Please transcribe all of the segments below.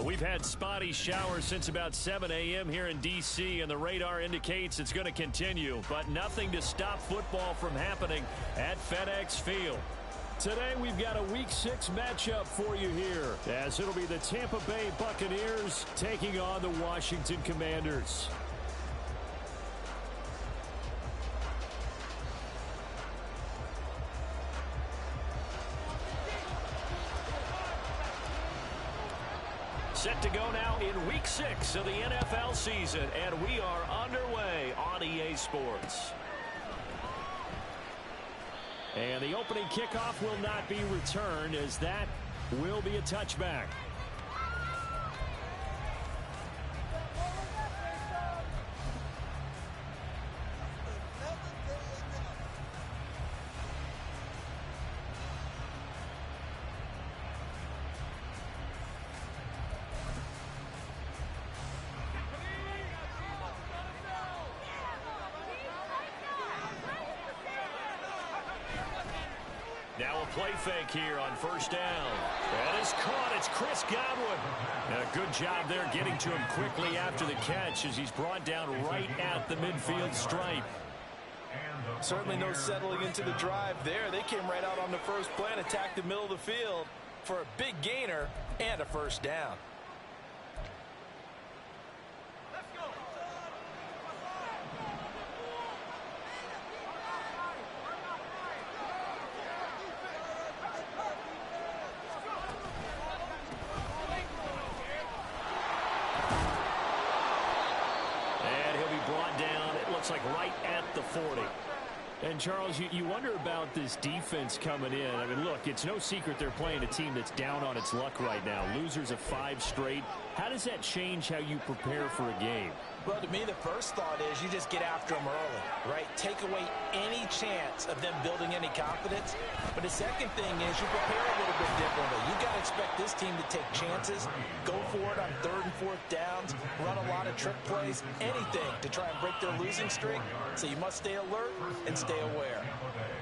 We've had spotty showers since about 7 a.m. here in D.C., and the radar indicates it's going to continue, but nothing to stop football from happening at FedEx Field. Today, we've got a Week 6 matchup for you here, as it'll be the Tampa Bay Buccaneers taking on the Washington Commanders. Set to go now in Week 6 of the NFL season, and we are underway on EA Sports. And the opening kickoff will not be returned, as that will be a touchback. Now a play fake here on first down. That is caught. It's Chris Godwin. And a good job there getting to him quickly after the catch as he's brought down right at the midfield stripe. Certainly no settling into the drive there. They came right out on the first play and attacked the middle of the field for a big gainer and a first down. Like right at the 40. And Charles, you wonder about this defense coming in. I mean, look, it's no secret they're playing a team that's down on its luck right now. Losers of 5 straight. How does that change how you prepare for a game? Well, to me, the first thought is you just get after them early, right? Take away any chance of them building any confidence. But the second thing is you prepare a little bit differently. You got to expect this team to take chances, go for it on 3rd and 4th downs, run a lot of trick plays, anything to try and break their losing streak. So you must stay alert and stay aware.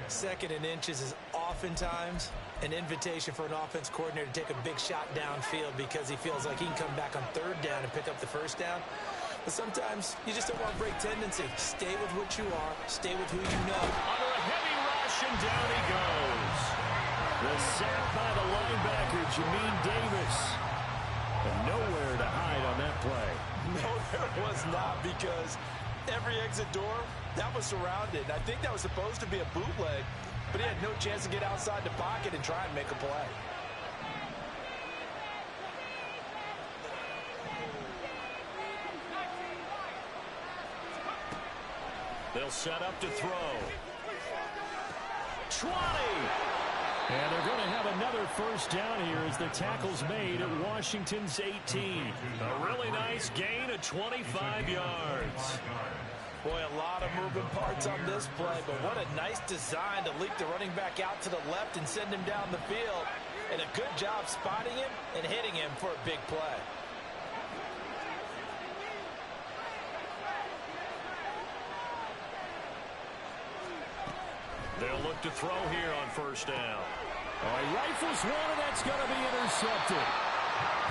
2nd and inches is oftentimes an invitation for an offense coordinator to take a big shot downfield because he feels like he can come back on 3rd down and pick up the first down. But sometimes you just don't want to break tendency. Stay with what you are. Stay with who you know. Under a heavy rush, and down he goes. The sack by the linebacker, Jamin Davis. And nowhere to hide on that play. No, there was not, because every exit door, that was surrounded. I think that was supposed to be a bootleg, but he had no chance to get outside the pocket and try and make a play. They'll set up to throw. 20! And they're going to have another first down here as the tackle's made at Washington's 18. A really nice gain of 25 yards. Boy, a lot of moving parts on this play, but what a nice design to leak the running back out to the left and send him down the field. And a good job spotting him and hitting him for a big play. They'll look to throw here on first down. He rifles one, and that's going to be intercepted.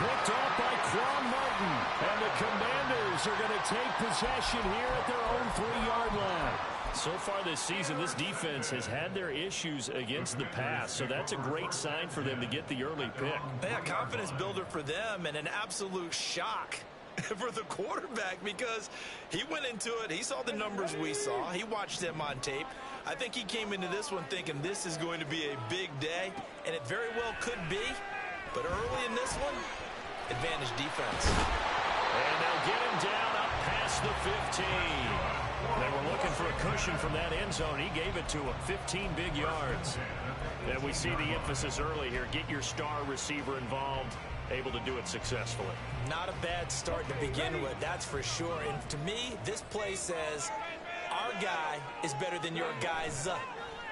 Picked off by Quan Martin. And the Commanders are going to take possession here at their own 3-yard line. So far this season, this defense has had their issues against the pass, so that's a great sign for them to get the early pick. Yeah, confidence builder for them, and an absolute shock for the quarterback, because he went into it, he saw the numbers we saw, he watched them on tape. I think he came into this one thinking this is going to be a big day, and it very well could be, but early in this one, advantage defense. And they'll get him down up past the 15. They were looking for a cushion from that end zone. He gave it to him, 15 big yards. And we see the emphasis early here. Get your star receiver involved, able to do it successfully. Not a bad start to begin with, that's for sure. And to me, this play says our guy is better than your guys.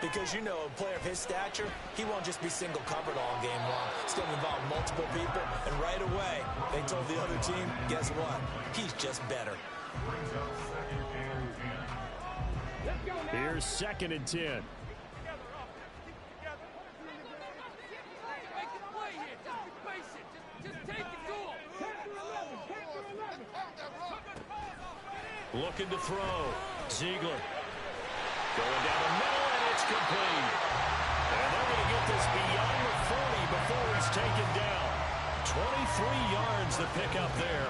Because, you know, a player of his stature, he won't just be single covered all game long. It's going to involve multiple people, and right away, they told the other team, guess what? He's just better. Here's 2nd and 10. Just take it to him. Looking to throw. Ziegler. Going down the middle, and it's complete. And they're going to get this beyond the 40 before he's taken down. 23 yards to pick up there.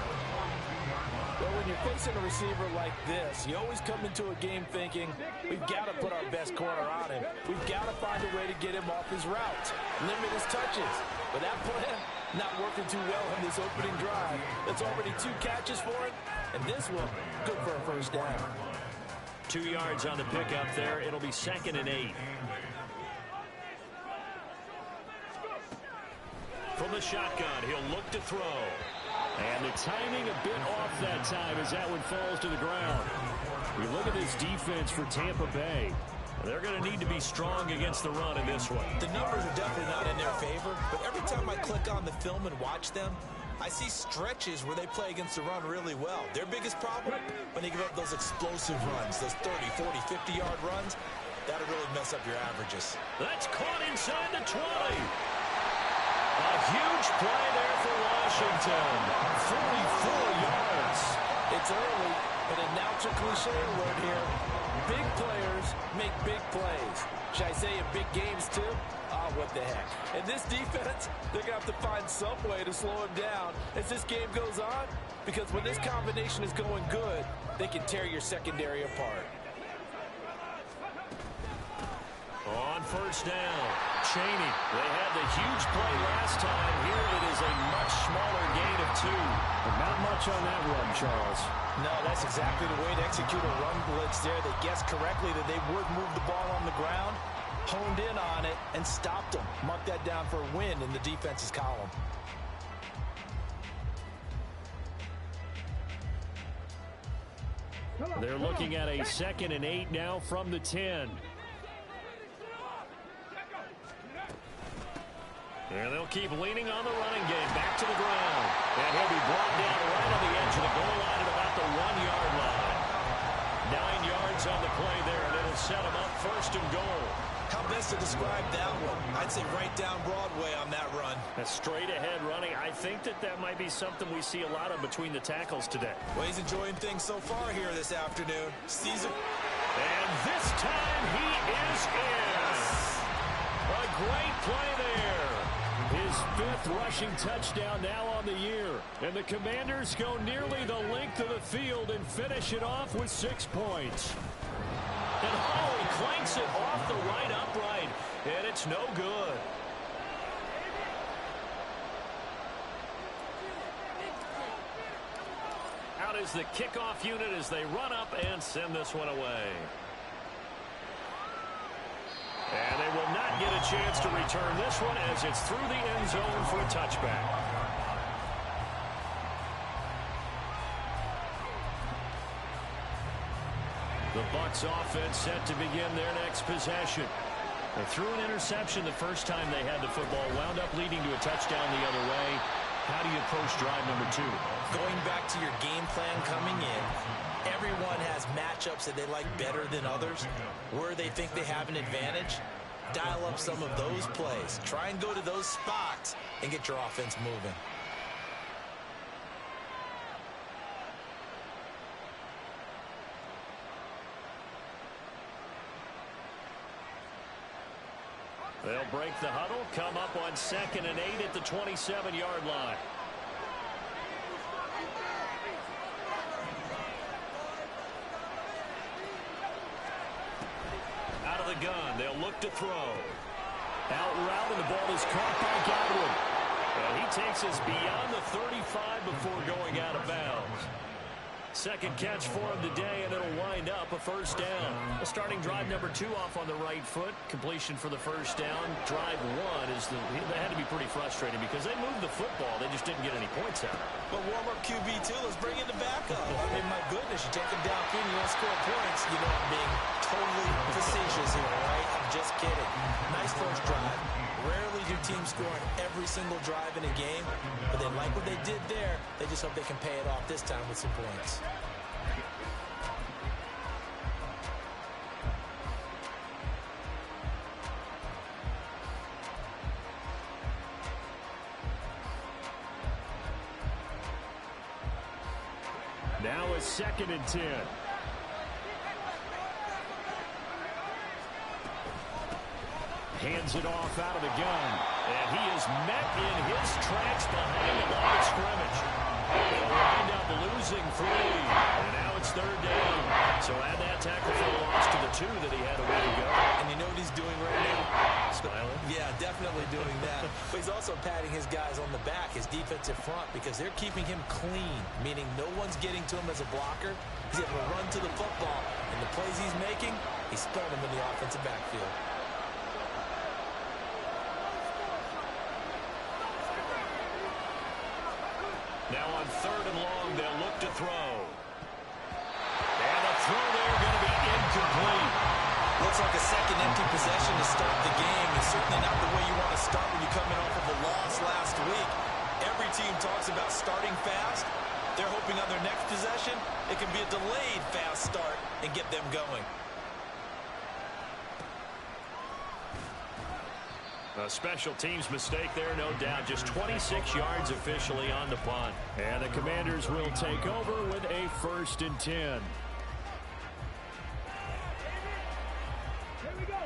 Well, when you're facing a receiver like this, you always come into a game thinking, we've got to put our best corner on him. We've got to find a way to get him off his route, limit his touches. But that plan, not working too well in this opening drive. That's already 2 catches for him, and this one, good for a first down. 2 yards on the pickup there. It'll be 2nd and 8. From the shotgun, he'll look to throw. And the timing a bit off that time as that one falls to the ground. We look at this defense for Tampa Bay. They're going to need to be strong against the run in this one. The numbers are definitely not in their favor, but every time I click on the film and watch them, I see stretches where they play against the run really well. Their biggest problem, when they give up those explosive runs, those 30, 40, 50-yard runs, that'll really mess up your averages. That's caught inside the 20. A huge play there for Washington. 44 yards. It's early, but announcer cliche alert here. Big players make big plays. Should I say in big games too? Ah, what the heck. And this defense, they're going to have to find some way to slow him down as this game goes on. Because when this combination is going good, they can tear your secondary apart. On first down, Chaney. They had the huge play last time. Here it is a much smaller gain of 2. But not much on that run, Charles. No, that's exactly the way to execute a run blitz there. They guessed correctly that they would move the ball on the ground, honed in on it, and stopped them. Mark that down for a win in the defense's column. They're looking at a 2nd and 8 now from the 10. And they'll keep leaning on the running game. Back to the ground. And he'll be brought down right on the edge of the goal line at about the 1-yard line. 9 yards on the play there, and it'll set him up 1st and goal. How best to describe that one? I'd say right down Broadway on that run. A straight ahead running. I think that might be something we see a lot of between the tackles today. Well, he's enjoying things so far here this afternoon. Caesar. And this time he is in. A great play there. His 5th rushing touchdown now on the year. And the Commanders go nearly the length of the field and finish it off with 6 points. And Holloway clanks it off the right upright. And it's no good. Out is the kickoff unit as they run up and send this one away. And they will not get a chance to return this one as it's through the end zone for a touchback. The Bucs offense set to begin their next possession. They threw an interception the first time they had the football, wound up leading to a touchdown the other way. How do you approach drive number 2? Going back to your game plan coming in, everyone has matchups that they like better than others. Where they think they have an advantage, dial up some of those plays. Try and go to those spots and get your offense moving. They'll break the huddle, come up on 2nd and 8 at the 27-yard line. Out of the gun, they'll look to throw. Out route, and the ball is caught by Godwin. And he takes us beyond the 35 before going out of bounds. Second catch for him today, and it'll wind up a first down. A starting drive number 2 off on the right foot. Completion for the first down. Drive 1 is that had to be pretty frustrating because they moved the football. They just didn't get any points out. But warm-up QB2, let's bring in the backup. I mean, my goodness, you take him downfield, you don't score points. You know I'm being totally facetious here, right? I'm just kidding. Nice first drive. Rarely do teams score on every single drive in a game, but they like what they did there. They just hope they can pay it off this time with some points. Now a 2nd and 10. Hands it off out of the gun. And he is met in his tracks behind the line of scrimmage. They'll wind up losing 3. And now it's 3rd down. So add that tackle for a loss to the 2 that he had a way to go. And you know what he's doing right now? Smiling? Yeah, definitely doing that. But he's also patting his guys on the back, his defensive front, because they're keeping him clean, meaning no one's getting to him as a blocker. He's able to run to the football. And the plays he's making, he's spelling them in the offensive backfield. Now on 3rd and long, they'll look to throw. And the throw there going to be incomplete. Looks like a second empty possession to start the game. It's certainly not the way you want to start when you're coming off of a loss last week. Every team talks about starting fast. They're hoping on their next possession, it can be a delayed fast start and get them going. A special teams mistake there, no doubt. Just 26 yards officially on the punt. And the Commanders will take over with a 1st and 10.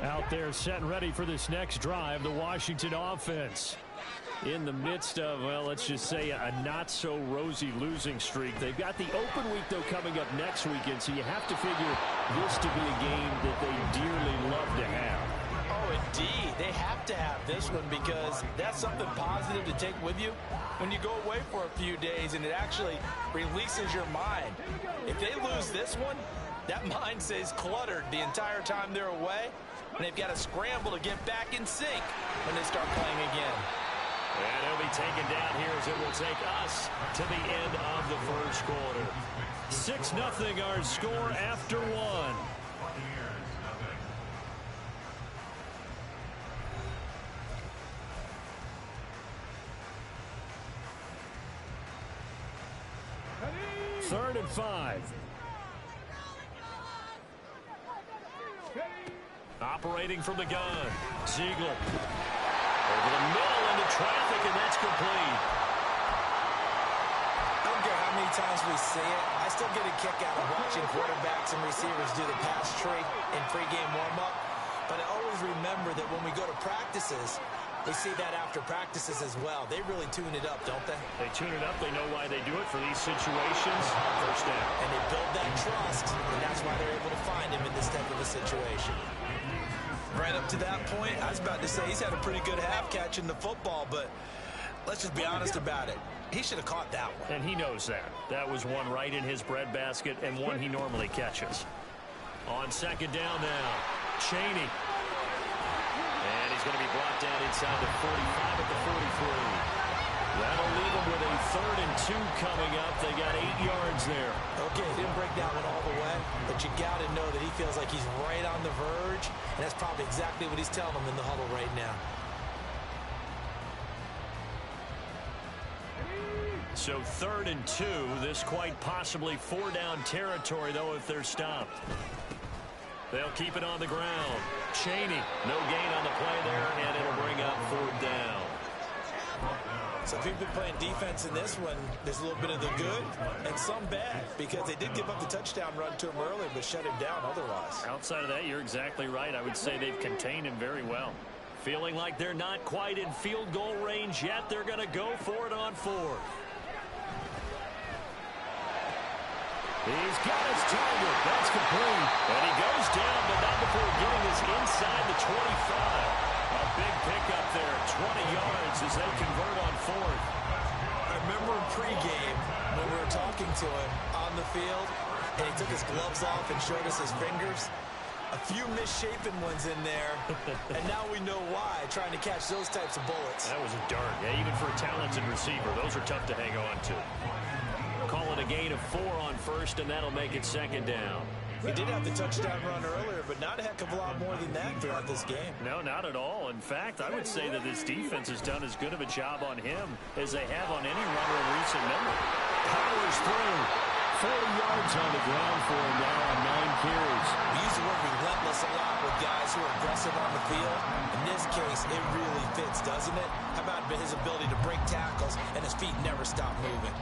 Out there set and ready for this next drive, the Washington offense. In the midst of, well, let's just say a not-so-rosy losing streak. They've got the open week, though, coming up next weekend, so you have to figure this to be a game that they dearly love to have. Oh, indeed. They have to have this one because that's something positive to take with you when you go away for a few days, and it actually releases your mind. If they lose this one, that mind stays cluttered the entire time they're away, and they've got to scramble to get back in sync when they start playing again. And he'll be taken down here as it will take us to the end of the 1st quarter. 6-0 our score after 1. Third and 5. Operating from the gun. Ziegler. Over the middle into traffic, and that's complete. I don't care how many times we see it. I still get a kick out of watching quarterbacks and receivers do the pass tree in pregame warm-up. But I always remember that when we go to practices, we see that after practices as well. They really tune it up, don't they? They tune it up. They know why they do it for these situations. 1st down. And they build that trust, and that's why they're able to find him in this type of a situation. Right up to that point, I was about to say he's had a pretty good half catching the football, but let's just be honest about it. He should have caught that one. And he knows that. That was one right in his breadbasket and one he normally catches. On 2nd down now, Chaney. And he's going to be brought down inside the 45 at the 43. That'll leave them with a 3rd and 2 coming up. They got 8 yards there. Okay, didn't break that one all the way, but you got to know that he feels like he's right on the verge, and that's probably exactly what he's telling them in the huddle right now. So 3rd and 2. This quite possibly 4-down territory, though, if they're stopped. They'll keep it on the ground. Chaney, no gain on the play there, and it'll bring up 4th down. So if you've been playing defense in this one, there's a little bit of the good and some bad, because they did give up the touchdown run to him earlier, but shut him down otherwise. Outside of that, you're exactly right. I would say they've contained him very well. Feeling like they're not quite in field goal range yet, they're going to go for it on 4th. He's got his target. That's complete. And he goes down, but not before getting this inside the 25. A big pickup there, 20 yards as they convert on 4th. I remember in pregame when we were talking to him on the field, and he took his gloves off and showed us his fingers. A few misshapen ones in there, and now we know why, trying to catch those types of bullets. That was a dart. Yeah, even for a talented receiver, those are tough to hang on to. Call it a gain of 4 on 1st, and that'll make it 2nd down. He did have the touchdown run earlier, but not a heck of a lot more than that throughout this game. No, not at all. In fact, I would say that this defense has done as good of a job on him as they have on any runner in recent memory. Powers through. 40 yards on the ground for him now on 9 carries. We use the word relentless a lot with guys who are aggressive on the field. In this case, it really fits, doesn't it? How about his ability to break tackles and his feet never stop moving?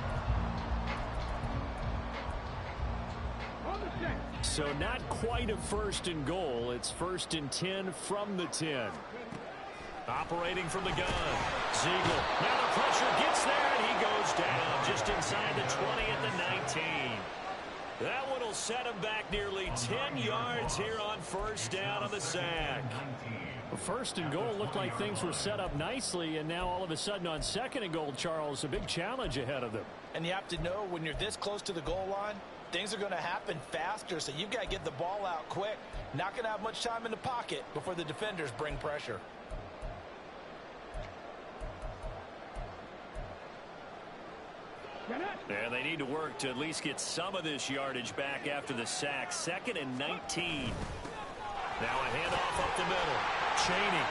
So not quite a 1st and goal. It's 1st and 10 from the 10. Operating from the gun. Ziegler. Now the pressure gets there, and he goes down just inside the 20 at the 19. That one will set him back nearly 10 yards here on 1st down on the sack. 1st and goal looked like things were set up nicely, and now all of a sudden on 2nd and goal, Charles, a big challenge ahead of them. And you have to know when you're this close to the goal line, things are going to happen faster, so you've got to get the ball out quick. Not going to have much time in the pocket before the defenders bring pressure. And they need to work to at least get some of this yardage back after the sack. 2nd and 19. Now a handoff up the middle. Chaney.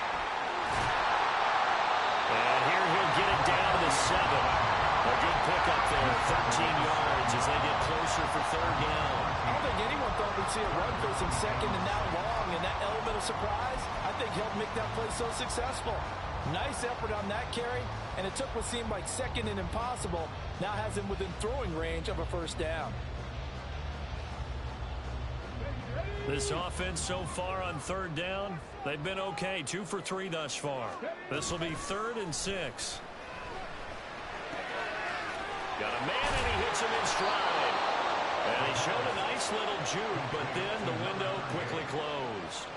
And here he'll get it down to the 7. A good pickup there. 13 yards as they get closer for 3rd down. I don't think anyone thought we'd see a run facing 2nd and now long. And that element of surprise, I think, helped make that play so successful. Nice effort on that carry, and it took what seemed like 2nd and impossible. Now has him within throwing range of a 1st down. This offense so far on 3rd down, they've been okay. 2 for 3 thus far. This will be 3rd and 6. Got a man, and he hits him in stride. And he showed a nice little juke, but then the window quickly closed.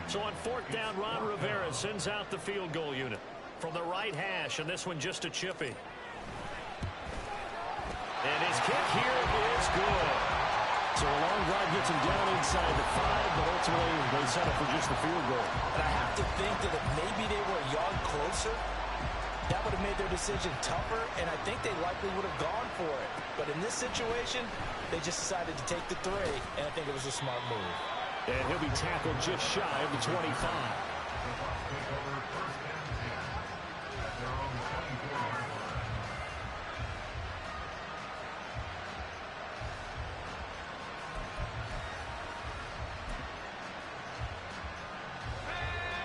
So on 4th down, Ron Rivera sends out the field goal unit from the right hash, and this one just a chippy. And his kick here is good. So a long drive gets him down inside the 5, but ultimately they settle for just the field goal. And I have to think that if maybe they were a yard closer, that would have made their decision tougher, and I think they likely would have gone for it. But in this situation, they just decided to take the 3, and I think it was a smart move. And he'll be tackled just shy of the 25.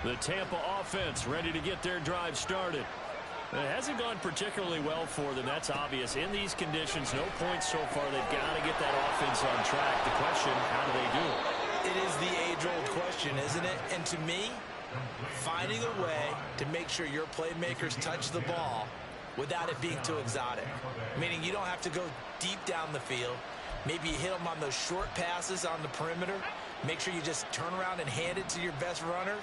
The Tampa offense ready to get their drive started. It hasn't gone particularly well for them. That's obvious. In these conditions, no points so far. They've got to get that offense on track. The question, how do they do it? It is the age-old question, isn't it? And to me, finding a way to make sure your playmakers touch the ball without it being too exotic. Meaning you don't have to go deep down the field. Maybe you hit them on those short passes on the perimeter. Make sure you just turn around and hand it to your best runner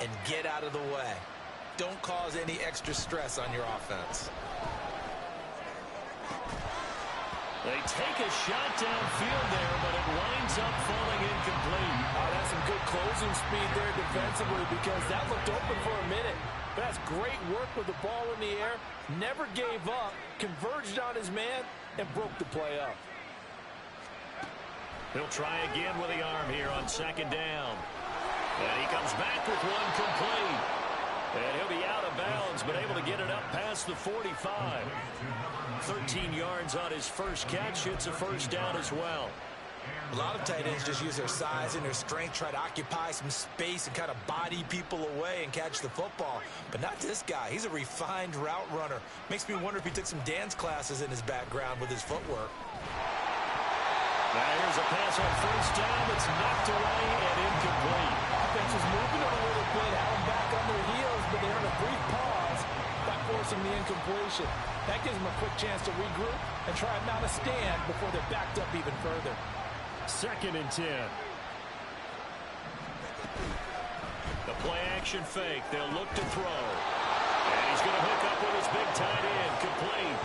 and get out of the way. Don't cause any extra stress on your offense. They take a shot downfield there, but it winds up falling incomplete. Oh, that's some good closing speed there defensively because that looked open for a minute. But that's great work with the ball in the air. Never gave up, converged on his man, and broke the play up. He'll try again with the arm here on 2nd down. And he comes back with one complete. And he'll be out of bounds, but able to get it up past the 45. 13 yards on his first catch. It's a 1st down as well. A lot of tight ends just use their size and their strength, try to occupy some space and kind of body people away and catch the football. But not this guy. He's a refined route runner. Makes me wonder if he took some dance classes in his background with his footwork. Now here's a pass on 1st down. It's knocked away and incomplete. Offense was moving a little bit, had them back on their heels, but they earned a brief pause by forcing the incompletion. That gives them a quick chance to regroup and try and mount a stand before they're backed up even further. 2nd and 10. The play action fake. They'll look to throw. And he's going to hook up with his big tight end. Complete.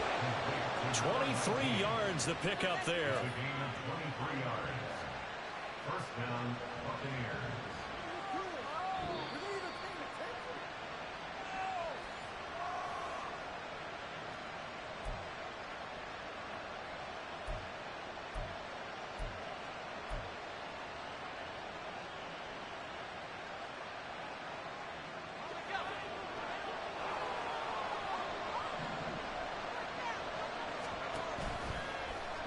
23 yards the pickup there. 23 yards. 1st down, Buccaneers.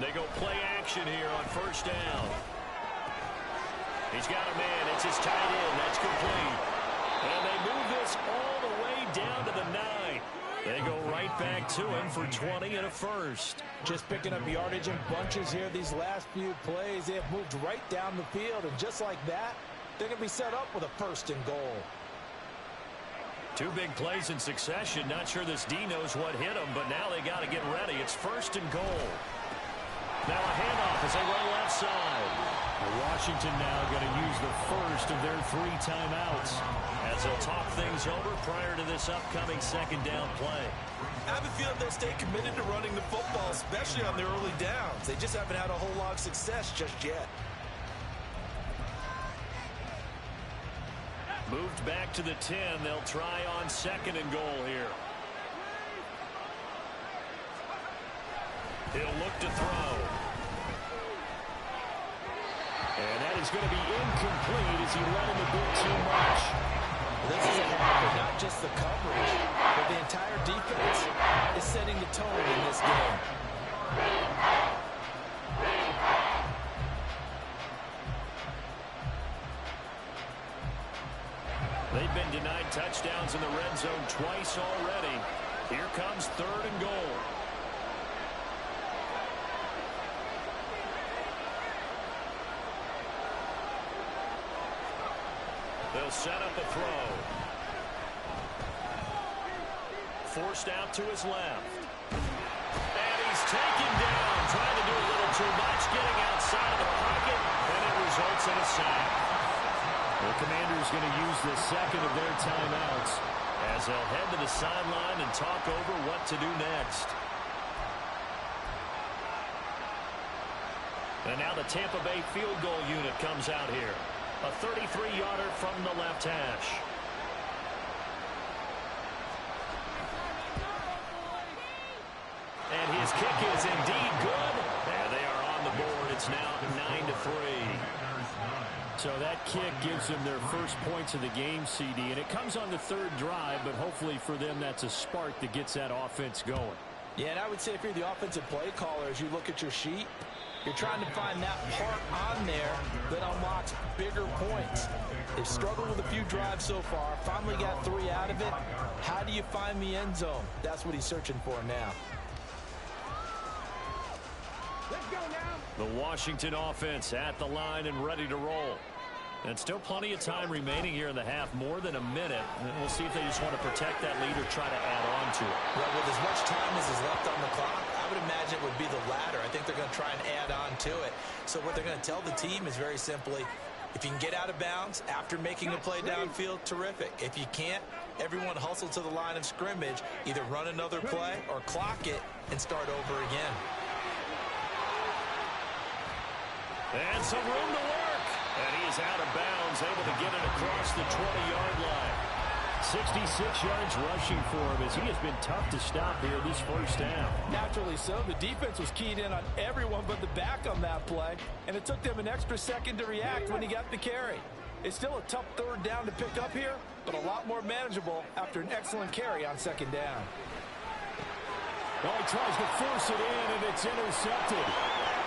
They go play action here on 1st down. He's got a man. It's his tight end. That's complete. And they move this all the way down to the 9. They go right back to him for 20 and a first. Just picking up yardage in bunches here these last few plays. They have moved right down the field, and just like that, they're going to be set up with a first and goal. Two big plays in succession. Not sure this D knows what hit him, but now they got to get ready. It's first and goal. Now a handoff as they run left side. Washington now going to use the first of their 3 timeouts as they'll talk things over prior to this upcoming second down play. I have a feeling they'll stay committed to running the football, especially on their early downs. They just haven't had a whole lot of success just yet. Moved back to the 10. They'll try on second and goal here. He'll look to throw. And that is going to be incomplete as he let him a bit too much. This is a habit of not just the coverage, but the entire defense is setting the tone in this game. They've been denied touchdowns in the red zone twice already. Here comes third and goal. They'll set up a throw. Forced out to his left. And he's taken down, trying to do a little too much, getting outside of the pocket, and it results in a sack. The Commanders going to use the second of their timeouts as they'll head to the sideline and talk over what to do next. And now the Tampa Bay field goal unit comes out here. A 33-yarder from the left hash. And his kick is indeed good. And they are on the board. It's now 9-3. So that kick gives them their first points of the game, CD. And it comes on the third drive, but hopefully for them that's a spark that gets that offense going. Yeah, and I would say if you're the offensive play caller, as you look at your sheet, you're trying to find that part on there that unlocks bigger points. They've struggled with a few drives so far. Finally got 3 out of it. How do you find the end zone? That's what he's searching for now. Let's go now. The Washington offense at the line and ready to roll. And still plenty of time remaining here in the half, more than a minute. And we'll see if they just want to protect that lead or try to add on to it. Well, with as much time as is left on the clock, I would imagine it would be the latter. I think they're going to try and add on to it. So what they're going to tell the team is very simply, if you can get out of bounds after making a play downfield, terrific. If you can't, everyone hustle to the line of scrimmage, either run another play or clock it and start over again. And some room to work. And he is out of bounds, able to get it across the 20-yard line. 66 yards rushing for him as he has been tough to stop here this first down. Naturally so. The defense was keyed in on everyone but the back on that play, and it took them an extra second to react when he got the carry. It's still a tough third down to pick up here, but a lot more manageable after an excellent carry on second down. Well, he tries to force it in, and it's intercepted.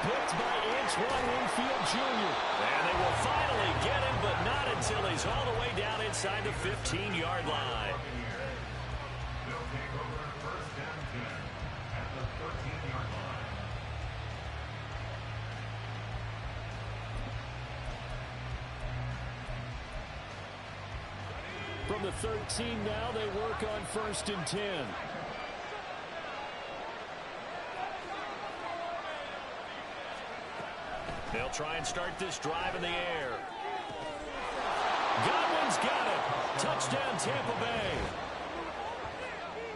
Picked by Antoine Winfield Jr. And they will finally get him, but not until he's all the way down inside the 15-yard line. They'll take over first and 10 at the 13-yard line. From the 13 now, they work on first and 10. They'll try and start this drive in the air. Godwin's got it. Touchdown, Tampa Bay.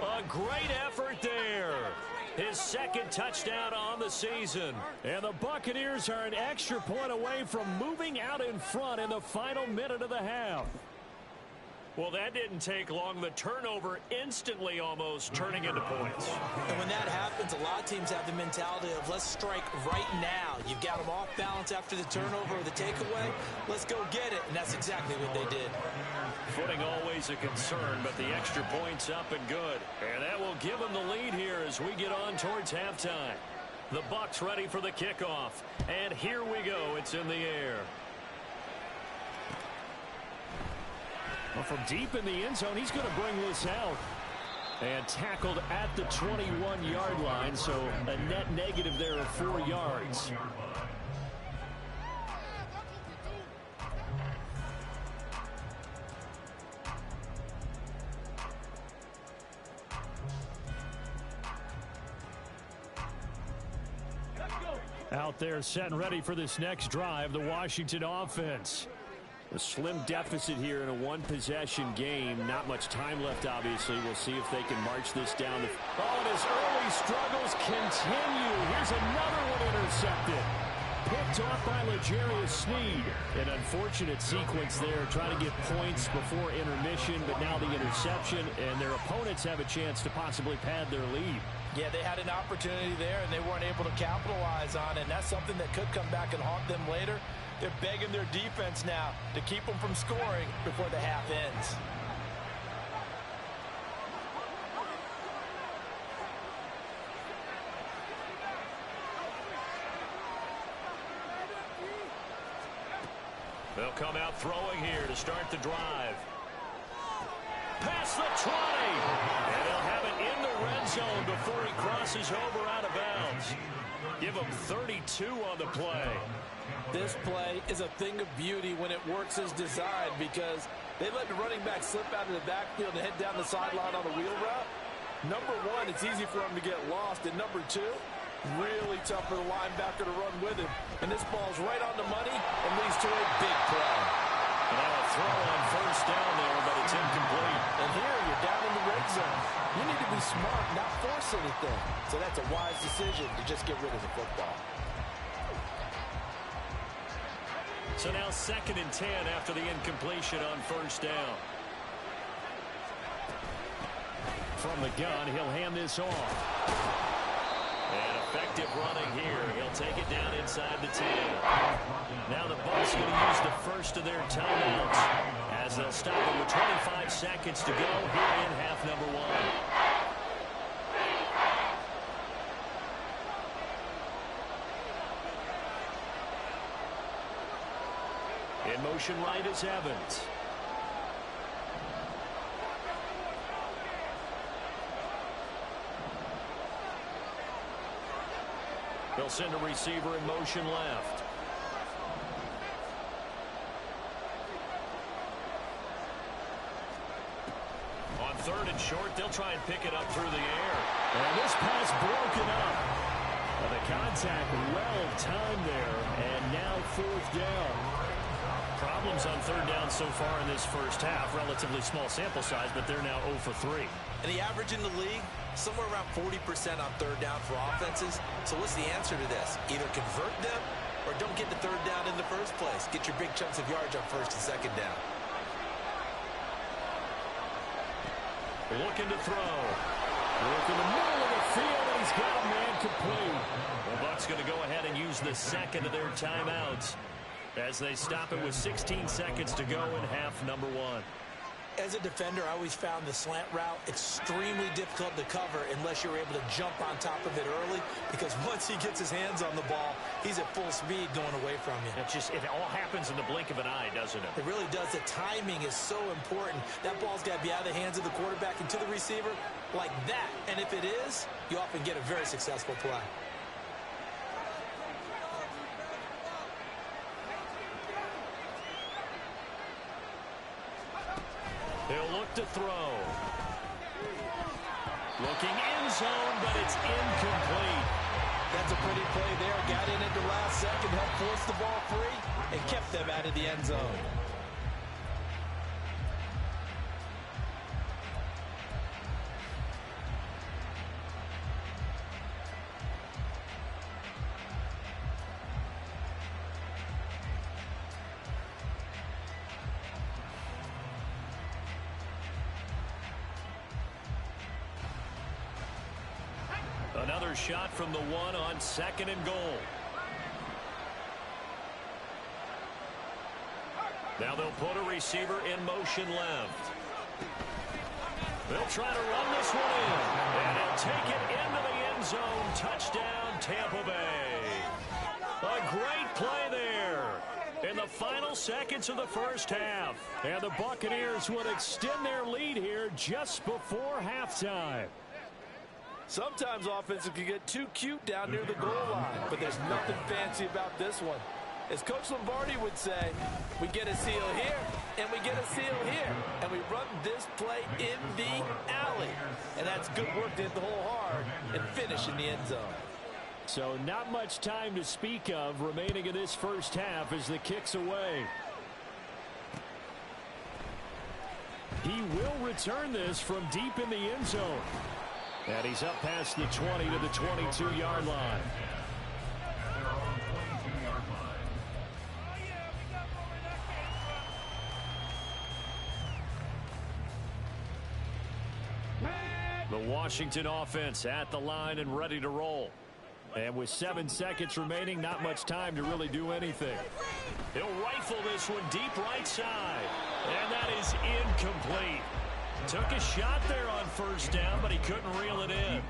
A great effort there. His second touchdown on the season. And the Buccaneers are an extra point away from moving out in front in the final minute of the half. Well, that didn't take long. The turnover instantly almost turning into points. And when that happens, a lot of teams have the mentality of let's strike right now. You've got them off balance after the turnover or the takeaway. Let's go get it. And that's exactly what they did. Footing always a concern, but the extra point's up and good. And that will give them the lead here as we get on towards halftime. The Bucs ready for the kickoff. And here we go. It's in the air. Well, from deep in the end zone, he's going to bring this out. And tackled at the 21-yard line, so a net negative there of 4 yards. Out there set and ready for this next drive, the Washington offense. A slim deficit here in a one-possession game. Not much time left, obviously. We'll see if they can march this down. Oh, and his early struggles continue. Here's another one intercepted. Picked off by L'Jarius Sneed. An unfortunate sequence there, trying to get points before intermission, but now the interception, and their opponents have a chance to possibly pad their lead. Yeah, they had an opportunity there, and they weren't able to capitalize on it, and that's something that could come back and haunt them later. They're begging their defense now to keep them from scoring before the half ends. They'll come out throwing here to start the drive. Past the 20. And they'll have it in the red zone before he crosses over out of bounds. Give him 32 on the play. This play is a thing of beauty when it works as designed because they let the running back slip out of the backfield and head down the sideline on a wheel route. Number one, it's easy for him to get lost. And number two, really tough for the linebacker to run with him. And this ball's right on the money and leads to a big play. Now a throw on first down there, but it's incomplete. And here you're down in the red zone. You need to be smart, not force anything. So that's a wise decision to just get rid of the football. So now 2nd and 10 after the incompletion on first down. From the gun, he'll hand this off. And effective running here. He'll take it down inside the 10. Now the Bucs going to use the first of their timeouts as they'll stop it with 25 seconds to go here in half number 1. In motion right is Evans. They'll send a receiver in motion left. On 3rd and short, they'll try and pick it up through the air. And this pass broken up. Well, the contact well timed there, and now 4th down. Problems on 3rd down so far in this first half. Relatively small sample size, but they're now 0 for 3. And the average in the league, somewhere around 40% on 3rd down for offenses. So what's the answer to this? Either convert them or don't get the 3rd down in the first place. Get your big chunks of yards on 1st and 2nd down. Looking to throw. Look in the middle of the field, and he's got a man complete. The Bucs going to go ahead and use the 2nd of their timeouts as they stop it with 16 seconds to go in half number 1. As a defender, I always found the slant route extremely difficult to cover unless you're able to jump on top of it early, because once he gets his hands on the ball, he's at full speed going away from you. It all happens in the blink of an eye, doesn't it? It really does. The timing is so important. That ball's got to be out of the hands of the quarterback and to the receiver like that. And if it is, you often get a very successful play. He'll look to throw. Looking end zone, but it's incomplete. That's a pretty play there. Got in at the last second, helped force the ball free, and kept them out of the end zone. Another shot from the 1 on 2nd and goal. Now they'll put a receiver in motion left. They'll try to run this one in. And he'll take it into the end zone. Touchdown, Tampa Bay. A great play there. in the final seconds of the first half. And the Buccaneers would extend their lead here just before halftime. Sometimes offenses can get too cute down near the goal line, but there's nothing fancy about this one. As Coach Lombardi would say, we get a seal here, and we get a seal here, and we run this play in the alley. And that's good work to hit the hole hard and finish in the end zone. So not much time to speak of remaining in this first half as the kick's away. He will return this from deep in the end zone. And he's up past the 20 to the 22-yard line. The Washington offense at the line and ready to roll. And with 7 seconds remaining, not much time to really do anything. He'll rifle this one deep right side. And that is incomplete. Took a shot there on first down, but he couldn't reel it in.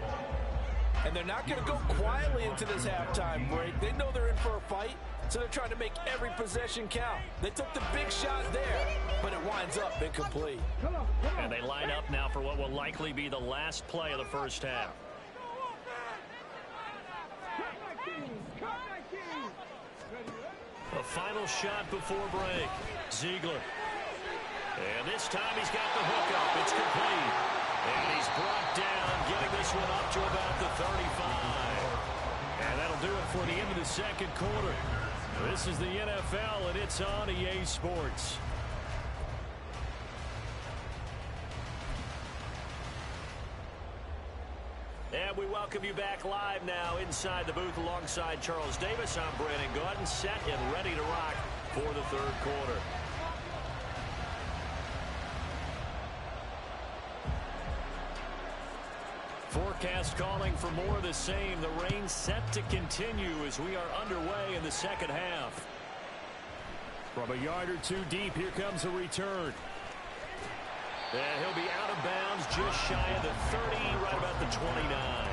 And they're not going to go quietly into this halftime break. They know they're in for a fight, so they're trying to make every possession count. They took the big shot there, but it winds up incomplete. And they line up now for what will likely be the last play of the first half. A final shot before break. Ziegler. And this time he's got the hookup. It's complete. And he's brought down, getting this one up to about the 35. And that'll do it for the end of the second quarter. This is the NFL, and it's on EA Sports. And we welcome you back live now inside the booth alongside Charles Davis. I'm Brandon Gaudin, set and ready to rock for the third quarter. Forecast calling for more of the same. The rain set to continue as we are underway in the second half. From a yard or two deep, here comes a return. And he'll be out of bounds just shy of the 30, right about the 29.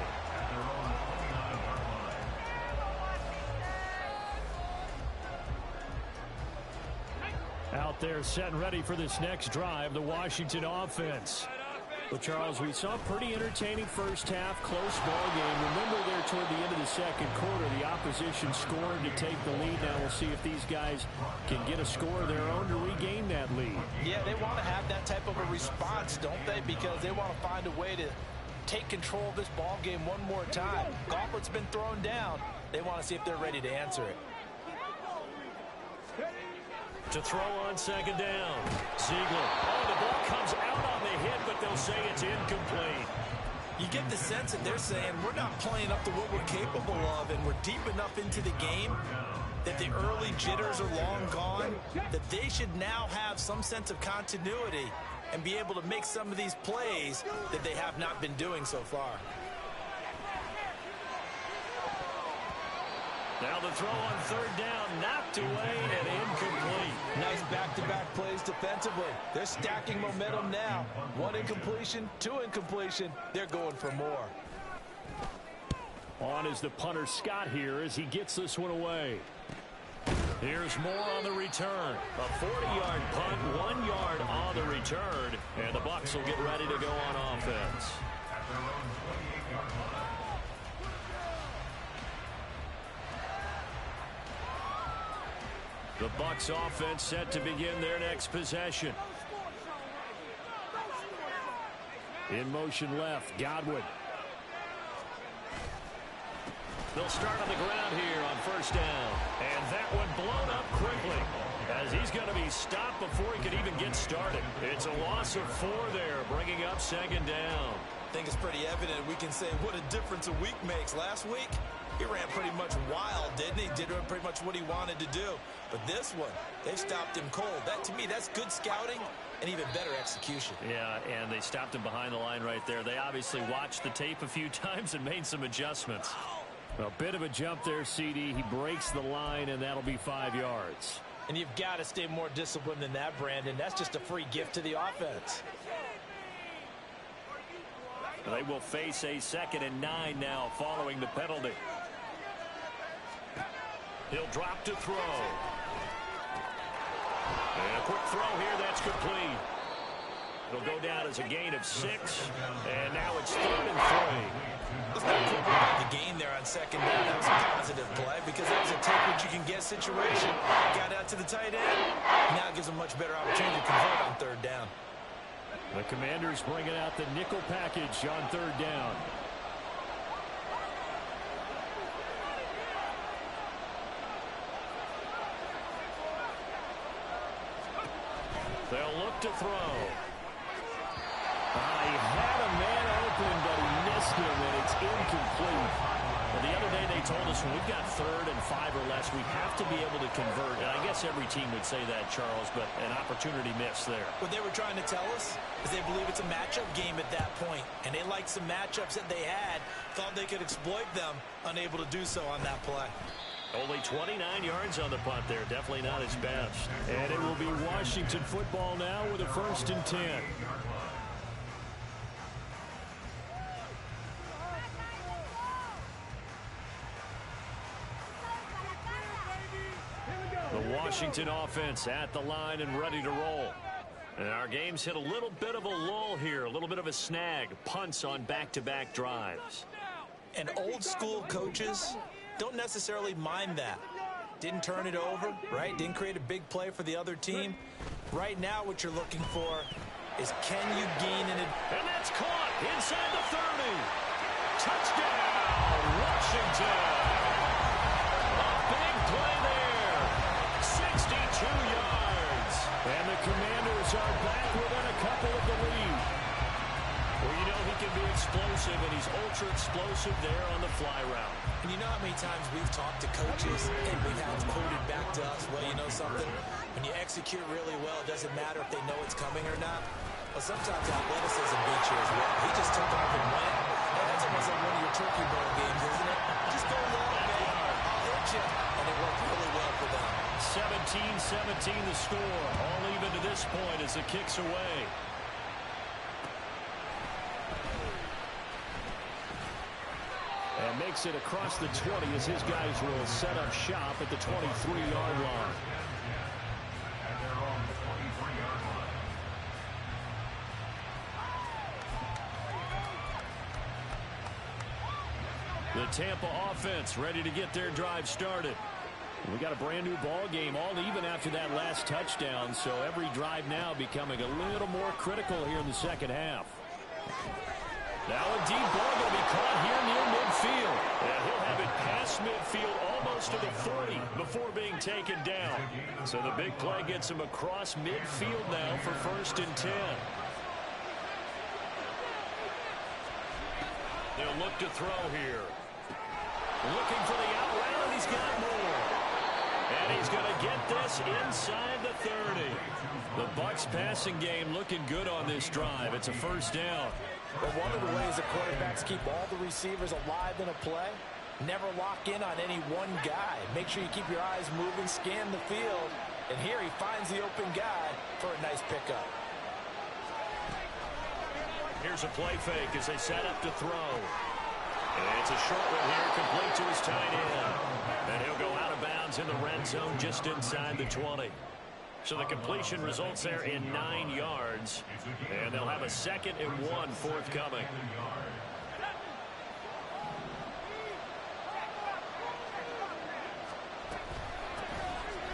Out there set and ready for this next drive, the Washington offense. Well, Charles, we saw a pretty entertaining first half, close ball game. Remember there toward the end of the second quarter, the opposition scored to take the lead. Now we'll see if these guys can get a score of their own to regain that lead. Yeah, they want to have that type of a response, don't they? Because they want to find a way to take control of this ball game one more time. Gauntlet's been thrown down. They want to see if they're ready to answer it. To throw on second down. Ziegler. Oh, the ball comes out on the hit, but they'll say it's incomplete. You get the sense that they're saying we're not playing up to what we're capable of, and we're deep enough into the game that the early jitters are long gone, that they should now have some sense of continuity and be able to make some of these plays that they have not been doing so far. Now the throw on third down, knocked away and incomplete. Nice back-to-back plays defensively. They're stacking momentum now. One incompletion, two incompletion. They're going for more. On is the punter Scott here as he gets this one away. Here's more on the return. A 40-yard punt, 1 yard on the return. And the Bucs will get ready to go on offense. The Bucs offense set to begin their next possession. In motion left, Godwin. They'll start on the ground here on first down. And that one blown up quickly as he's going to be stopped before he can even get started. It's a loss of 4 there, bringing up second down. I think it's pretty evident we can say what a difference a week makes. Last week, he ran pretty much wild, didn't he? Did pretty much what he wanted to do. But this one, they stopped him cold. That, to me, that's good scouting and even better execution. Yeah, and they stopped him behind the line right there. They obviously watched the tape a few times and made some adjustments. A bit of a jump there, CD. He breaks the line, and that'll be 5 yards. And you've got to stay more disciplined than that, Brandon. That's just a free gift to the offense. They will face a 2nd and 9 now following the penalty. He'll drop to throw. And a quick throw here, that's complete. It'll go down as a gain of 6, and now it's 3rd and 3. Let's not quick about the gain there on 2nd down. That was a positive play because that was a take-what-you-can-get situation. Got out to the tight end. Now gives them much better opportunity to convert on 3rd down. The Commanders bringing out the nickel package on 3rd down. They'll look to throw. He had a man open, but he missed him, and it's incomplete. Well, the other day they told us when we've got 3rd and 5 or less, we have to be able to convert. And I guess every team would say that, Charles, but an opportunity missed there. What they were trying to tell us is they believe it's a matchup game at that point, and they liked some matchups that they had, thought they could exploit them, unable to do so on that play. Only 29 yards on the punt there. Definitely not his best. And it will be Washington football now with a 1st and 10. The Washington offense at the line and ready to roll. And our game's hit a little bit of a lull here, a little bit of a snag. Punts on back-to-back drives. And old-school coaches don't necessarily mind that. Didn't turn it over, right? Didn't create a big play for the other team. Right now what you're looking for is can you gain an advantage? And that's caught inside the 30. Touchdown, Washington. A big play there. 62 yards. And the Commanders are back within a couple of the lead. Well, you know he can be explosive, and he's ultra-explosive there on the fly route. And you know how many times we've talked to coaches and we've had quoted back to us, well, you know something? When you execute really well, it doesn't matter if they know it's coming or not. Well, sometimes athleticism beats you as well. He just took off and went. And that's almost like one of your turkey bowl games, isn't it? Just go long, man. I'll hit you. And it worked really well for them. 17-17 the score. All even to this point as it kicks away. And makes it across the 20 as his guys will set up shop at the 23-yard line. At their own 23-yard line. The Tampa offense ready to get their drive started. We got a brand new ball game, all even after that last touchdown, so every drive now becoming a little more critical here in the second half. Now a deep ball going to be caught here near midfield. And he'll have it past midfield almost to the 40 before being taken down. So the big play gets him across midfield now for 1st and 10. They'll look to throw here. Looking for the out route. He's got more. And he's going to get this inside the 30. The Bucs passing game looking good on this drive. It's a 1st down. But one of the ways that quarterbacks keep all the receivers alive in a play, never lock in on any one guy. Make sure you keep your eyes moving, scan the field. And here he finds the open guy for a nice pickup. Here's a play fake as they set up to throw. And it's a short one here, complete to his tight end. And he'll go out of bounds in the red zone just inside the 20. So the completion results there in 9 yards. And they'll have a 2nd and 1 forthcoming.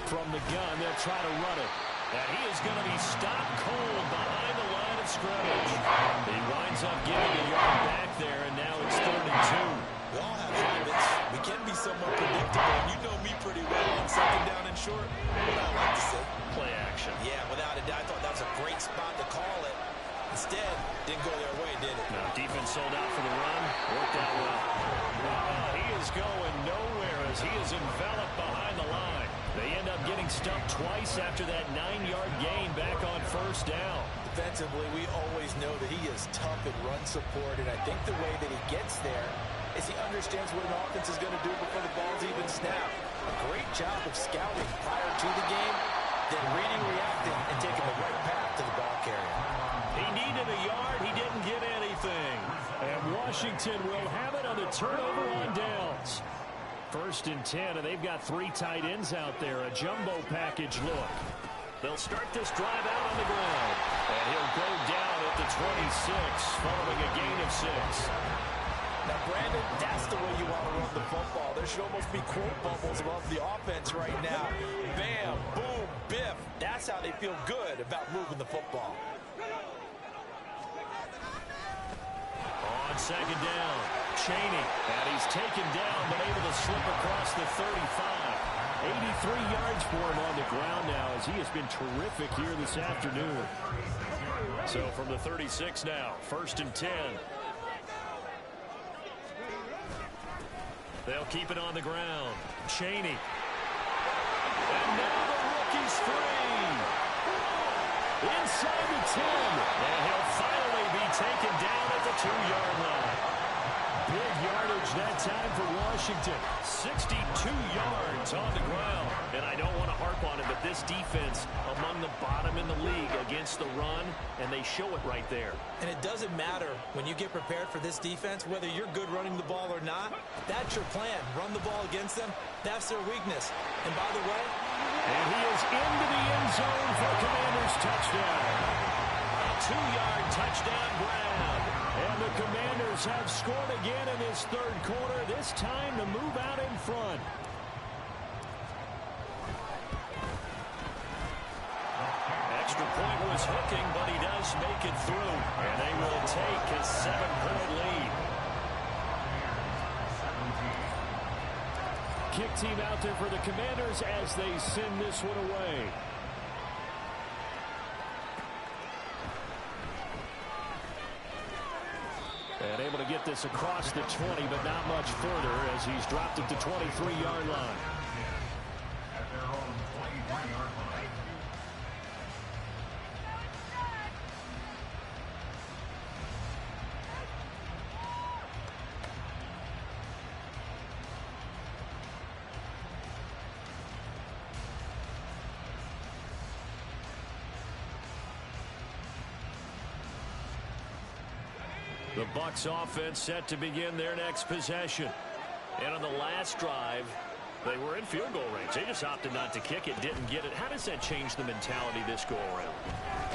From the gun, they'll try to run it. And he is going to be stopped cold behind the line of scrimmage. He winds up getting a yard back there, and now it's 3rd and 2. We all have habits. We can be somewhat predictable. You know me pretty well on 2nd down and short. What I like to say. Play action. Yeah, without a doubt. I thought that was a great spot to call it. Instead, didn't go their way, did it? No, defense sold out for the run. Worked out well. He is going nowhere as he is enveloped behind the line. They end up getting stumped twice after that 9-yard gain back on 1st down. Defensively, we always know that he is tough in run support, and I think the way that he gets there is he understands what an offense is going to do before the ball's even snapped. A great job of scouting prior to the game, then reading, reacting, and taking the right path to the ball carrier. He needed a yard. He didn't get anything. And Washington will have it on the turnover on downs. 1st and 10, and they've got 3 tight ends out there. A jumbo package look. They'll start this drive out on the ground. And he'll go down at the 26, following a gain of 6. Now, Brandon, that's the way you want to run the football. There should almost be quote bubbles above the offense right now. Bam, boom, biff. That's how they feel good about moving the football. On second down, Chaney. And he's taken down, but able to slip across the 35. 83 yards for him on the ground now, as he has been terrific here this afternoon. So from the 36 now, 1st and 10. They'll keep it on the ground. Chaney. And now the rookie's free. Inside the 10. And he'll finally be taken down at the 2-yard line. Big yardage that time for Washington. 62 yards on the ground. And I don't want to harp on it, but this defense among the bottom in the league against the run, and they show it right there. And it doesn't matter when you get prepared for this defense, whether you're good running the ball or not. That's your plan. Run the ball against them. That's their weakness. And by the way, and he is into the end zone for Commanders touchdown. A 2-yard touchdown grab. And the Commanders have scored again in this third quarter, this time to move out in front. Extra point was hooking, but he does make it through. And they will take a 7-point lead. Kick team out there for the Commanders as they send this one away. And able to get this across the 20, but not much further as he's dropped at the 23-yard line. At their own 23-yard line. The Bucs offense set to begin their next possession. And on the last drive, they were in field goal range. They just opted not to kick it, didn't get it. How does that change the mentality this go around?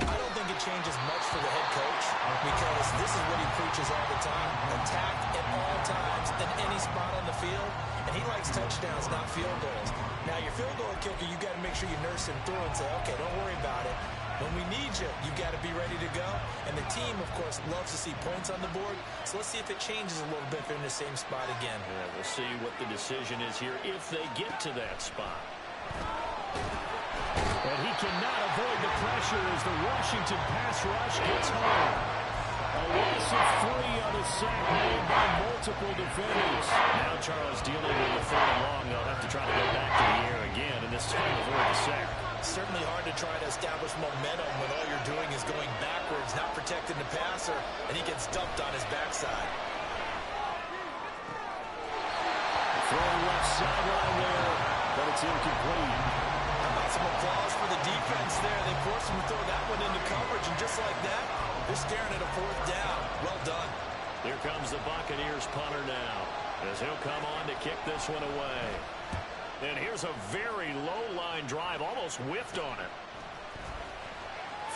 I don't think it changes much for the head coach, because this is what he preaches all the time. Attack at all times in any spot on the field. And he likes touchdowns, not field goals. Now, your field goal kicker, you got to make sure you nurse him through and say, okay, don't worry about it. When we need you, you've got to be ready to go. And the team, of course, loves to see points on the board. So let's see if it changes a little bit if they're in the same spot again. Yeah, we'll see what the decision is here if they get to that spot. And he cannot avoid the pressure as the Washington pass rush gets home. A loss of 3 on a sack made by multiple defenders. Now Charles dealing with a 3rd and long. They'll have to try to go back to the air again, and this time avoid the sack. Certainly hard to try to establish momentum when all you're doing is going backwards, not protecting the passer, and he gets dumped on his backside. Throwing left sideline there, but it's incomplete. How about some applause for the defense there? They forced him to throw that one into coverage, and just like that, they're staring at a 4th down. Well done. Here comes the Buccaneers punter now, as he'll come on to kick this one away. And here's a very low-line drive, almost whiffed on it.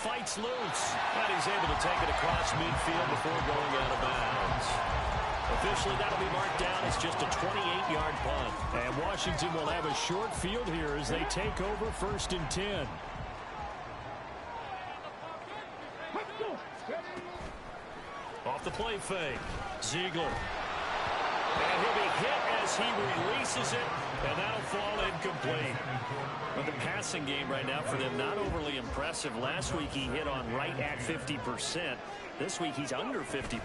Fights loose, and he's able to take it across midfield before going out of bounds. Officially, that'll be marked down as just a 28-yard punt. And Washington will have a short field here as they take over 1st and 10. Off the play fake, Ziegler. And he'll be hit as he releases it, and that'll fall incomplete. But the passing game right now for them, not overly impressive. Last week he hit on right at 50%. This week he's under 50%.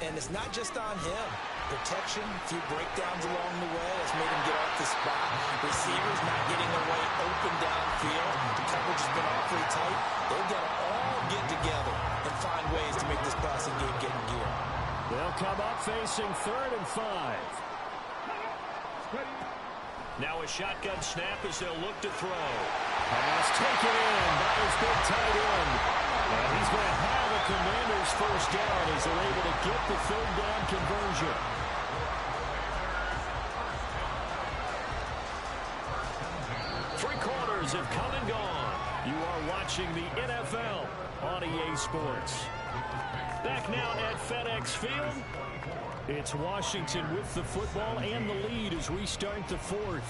And it's not just on him. Protection, a few breakdowns along the way has made him get off the spot. Receivers not getting their way open downfield. The coverage has been awfully tight. They've got to all get together and find ways to make this passing game get in gear. They'll come up facing 3rd and 5. Now a shotgun snap as they'll look to throw. Pass taken in by his big tight end. And he's going to have a Commanders 1st down as they're able to get the 3rd down conversion. 3 quarters have come and gone. You are watching the NFL on EA Sports. Back now at FedEx Field. It's Washington with the football and the lead as we start the fourth.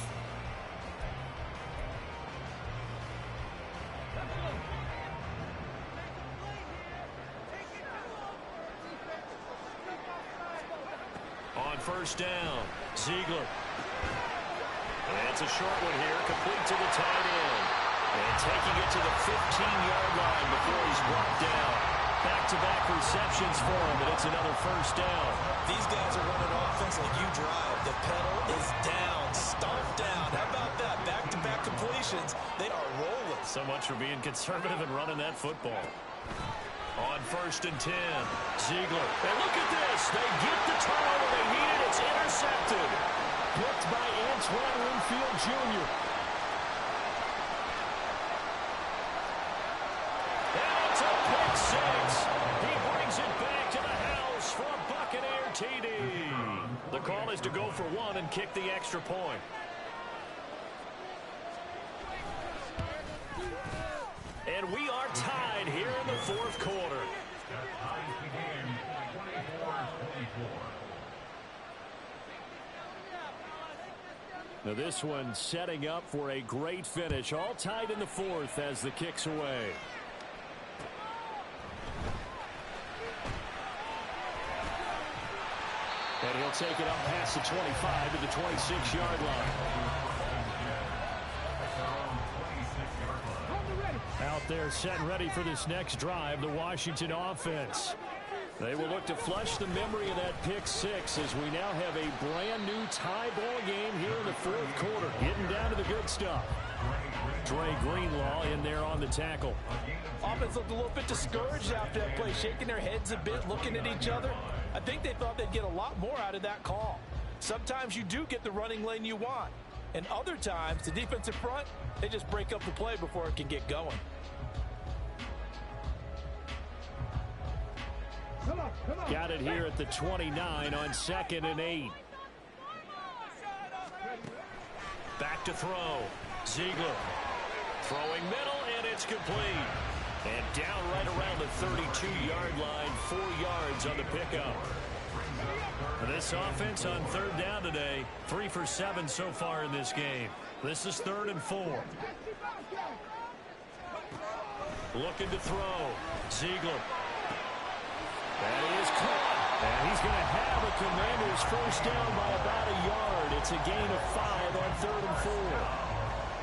On first down, Ziegler. And it's a short one here, complete to the tight end. And taking it to the 15-yard line before he's brought down. Back-to-back receptions for him, and it's another first down. These guys are running offense like you drive. The pedal is down, stomped down. How about that? Back-to-back completions. They are rolling. So much for being conservative and running that football. On first and 10, Ziegler. And look at this. They get the turnover they needed. It's intercepted. Picked by Antoine Winfield Jr. And it's a pick six. He brings it back to the house for a Buccaneer TD. The call is to go for one and kick the extra point. And we are tied here in the fourth quarter. Now this one setting up for a great finish. All tied in the fourth as the kick's away. And he'll take it up past the 25 to the 26-yard line. Out there set and ready for this next drive, the Washington offense. They will look to flush the memory of that pick six as we now have a brand new tie ball game here in the fourth quarter. Getting down to the good stuff. Dre Greenlaw in there on the tackle. Offense looked a little bit discouraged after that play, shaking their heads a bit, looking at each other. I think they thought they'd get a lot more out of that call. Sometimes you do get the running lane you want. And other times, the defensive front, they just break up the play before it can get going. Got it here at the 29 on 2nd and 8. Back to throw. Ziegler. Throwing middle, and it's complete. And down right around the 32-yard line, 4 yards on the pickup. This offense on third down today, 3 for 7 so far in this game. This is 3rd and 4. Looking to throw. Ziegler. That is caught. And he's going to have a Commanders first down by about a yard. It's a gain of 5 on 3rd and 4.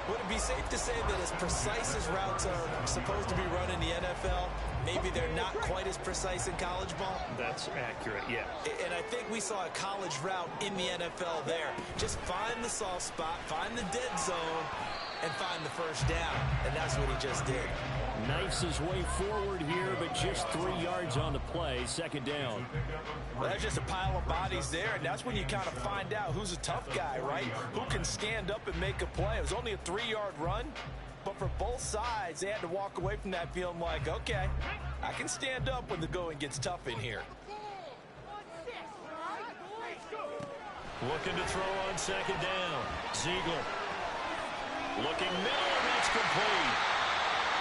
Would it be safe to say that as precise as routes are supposed to be run in the NFL, maybe they're not quite as precise in college ball? That's accurate, yeah. And I think we saw a college route in the NFL there. Just find the soft spot, find the dead zone, and find the first down. And that's what he just did. Knifes his way forward here, but just 3 yards on the play. 2nd down. Well, there's just a pile of bodies there, and that's when you kind of find out who's a tough guy, right? Who can stand up and make a play. It was only a 3-yard run, but for both sides, they had to walk away from that feeling like, okay, I can stand up when the going gets tough in here. Looking to throw on 2nd down. Ziegler. Looking middle, and that's complete.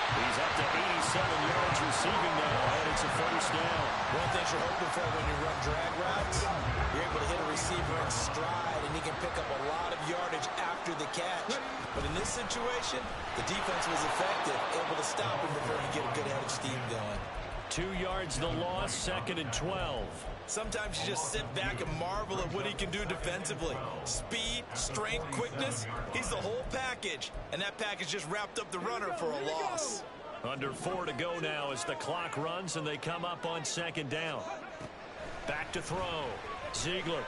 He's up to 87 yards receiving now, and it's a first down. One thing you're hoping for when you run drag routes, you're able to hit a receiver in stride, and he can pick up a lot of yardage after the catch. But in this situation, the defense was effective, able to stop him before he get a good head of steam going. 2 yards the loss, 2nd and 12. Sometimes you just sit back and marvel at what he can do defensively. Speed, strength, quickness, he's the whole package. And that package just wrapped up the runner for a loss. Under 4 to go now as the clock runs and they come up on 2nd down. Back to throw. Ziegler.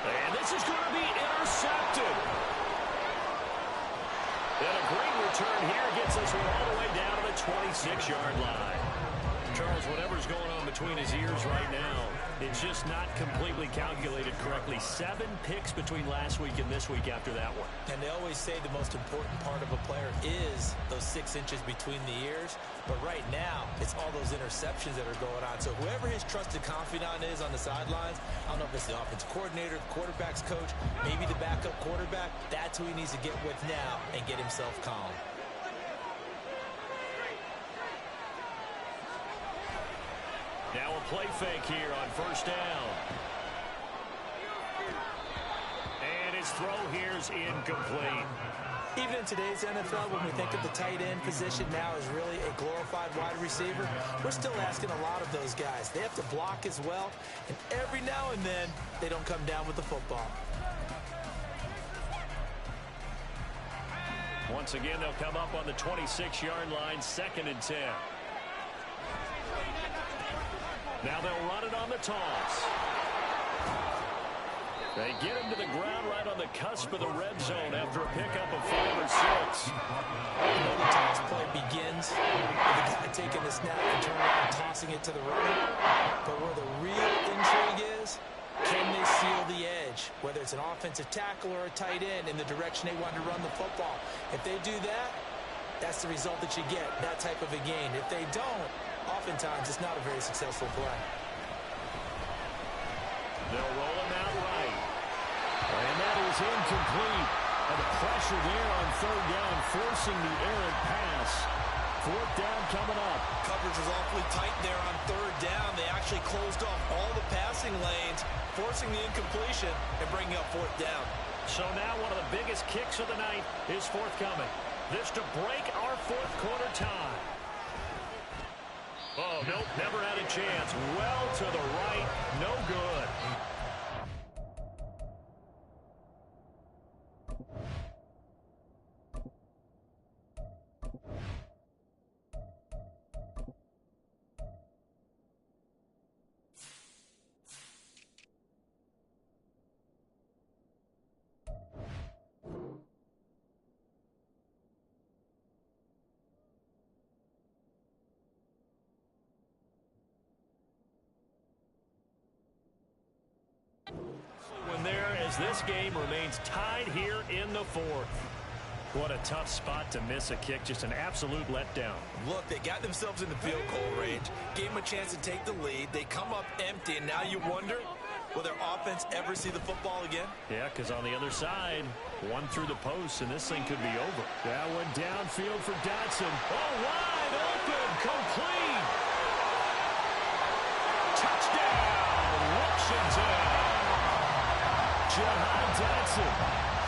And this is going to be intercepted. And a great return here gets us all the way down to the 26-yard line. Charles, whatever's going on between his ears right now, it's just not completely calculated correctly. 7 picks between last week and this week after that one. And they always say the most important part of a player is those 6 inches between the ears. But right now, it's all those interceptions that are going on. So whoever his trusted confidant is on the sidelines, I don't know if it's the offensive coordinator, the quarterback's coach, maybe the backup quarterback, that's who he needs to get with now and get himself calm. Now a play fake here on first down. And his throw here's incomplete. Even in today's NFL, when we think of the tight end position now as really a glorified wide receiver, we're still asking a lot of those guys. They have to block as well, and every now and then, they don't come down with the football. Once again, they'll come up on the 26-yard line, 2nd and 10. Now they'll run it on the toss. They get him to the ground right on the cusp of the red zone after a pickup of 5 or 6. The toss play begins with the guy taking the snap and turning around and tossing it to the runner. But where the real intrigue is, can they seal the edge? Whether it's an offensive tackle or a tight end in the direction they want to run the football. If they do that, that's the result that you get, that type of a gain. If they don't, oftentimes it's not a very successful play. They'll roll him out right. And that is incomplete. And the pressure there on 3rd down, forcing the errant pass. 4th down coming up. Coverage was awfully tight there on 3rd down. They actually closed off all the passing lanes, forcing the incompletion and bringing up 4th down. So now one of the biggest kicks of the night is forthcoming. This to break our 4th quarter tie. Oh, nope, never had a chance. Well to the right, no good. This game remains tied here in the 4th. What a tough spot to miss a kick. Just an absolute letdown. Look, they got themselves in the field goal range. Gave them a chance to take the lead. They come up empty, and now you wonder, will their offense ever see the football again? Yeah, because on the other side, one through the post, and this thing could be over. That one downfield for Dotson. Oh, wide open, complete. Touchdown, Washington. Jahan Dotson,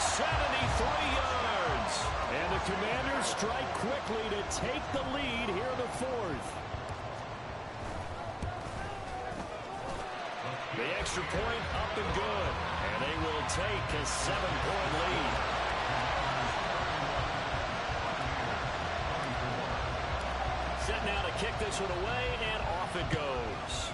73 yards. And the Commanders strike quickly to take the lead here in the 4th. The extra point up and good. And they will take a 7-point lead. Set now to kick this one away, and off it goes.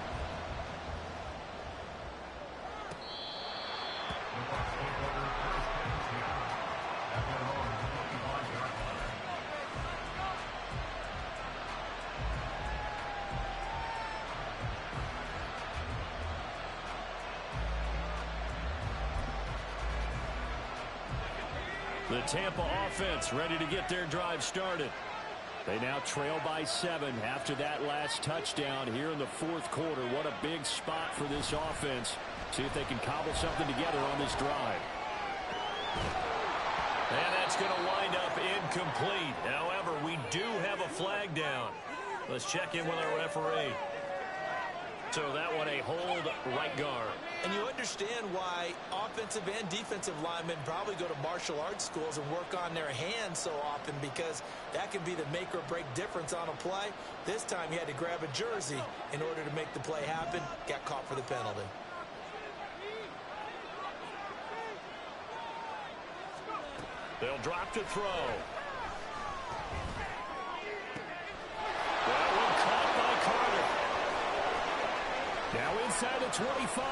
The Tampa offense ready to get their drive started. They now trail by 7 after that last touchdown here in the 4th quarter. What a big spot for this offense. See if they can cobble something together on this drive. And that's going to wind up incomplete. However, we do have a flag down. Let's check in with our referee. So that one a hold right guard. And you understand why offensive and defensive linemen probably go to martial arts schools and work on their hands so often, because that can be the make or break difference on a play. This time he had to grab a jersey in order to make the play happen. Got caught for the penalty. They'll drop to throw. That one caught by Carter. Now inside the 25.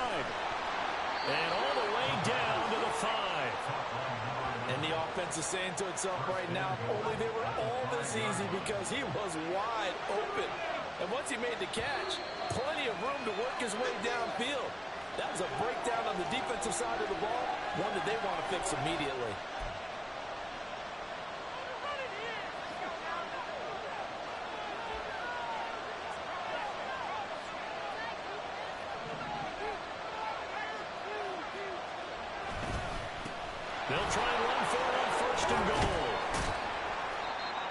And all the way down to the 5. And the offense is saying to itself right now, only they were all this easy because he was wide open. And once he made the catch, plenty of room to work his way downfield. That was a breakdown on the defensive side of the ball, one that they want to fix immediately. They'll try and run for it on 1st and goal.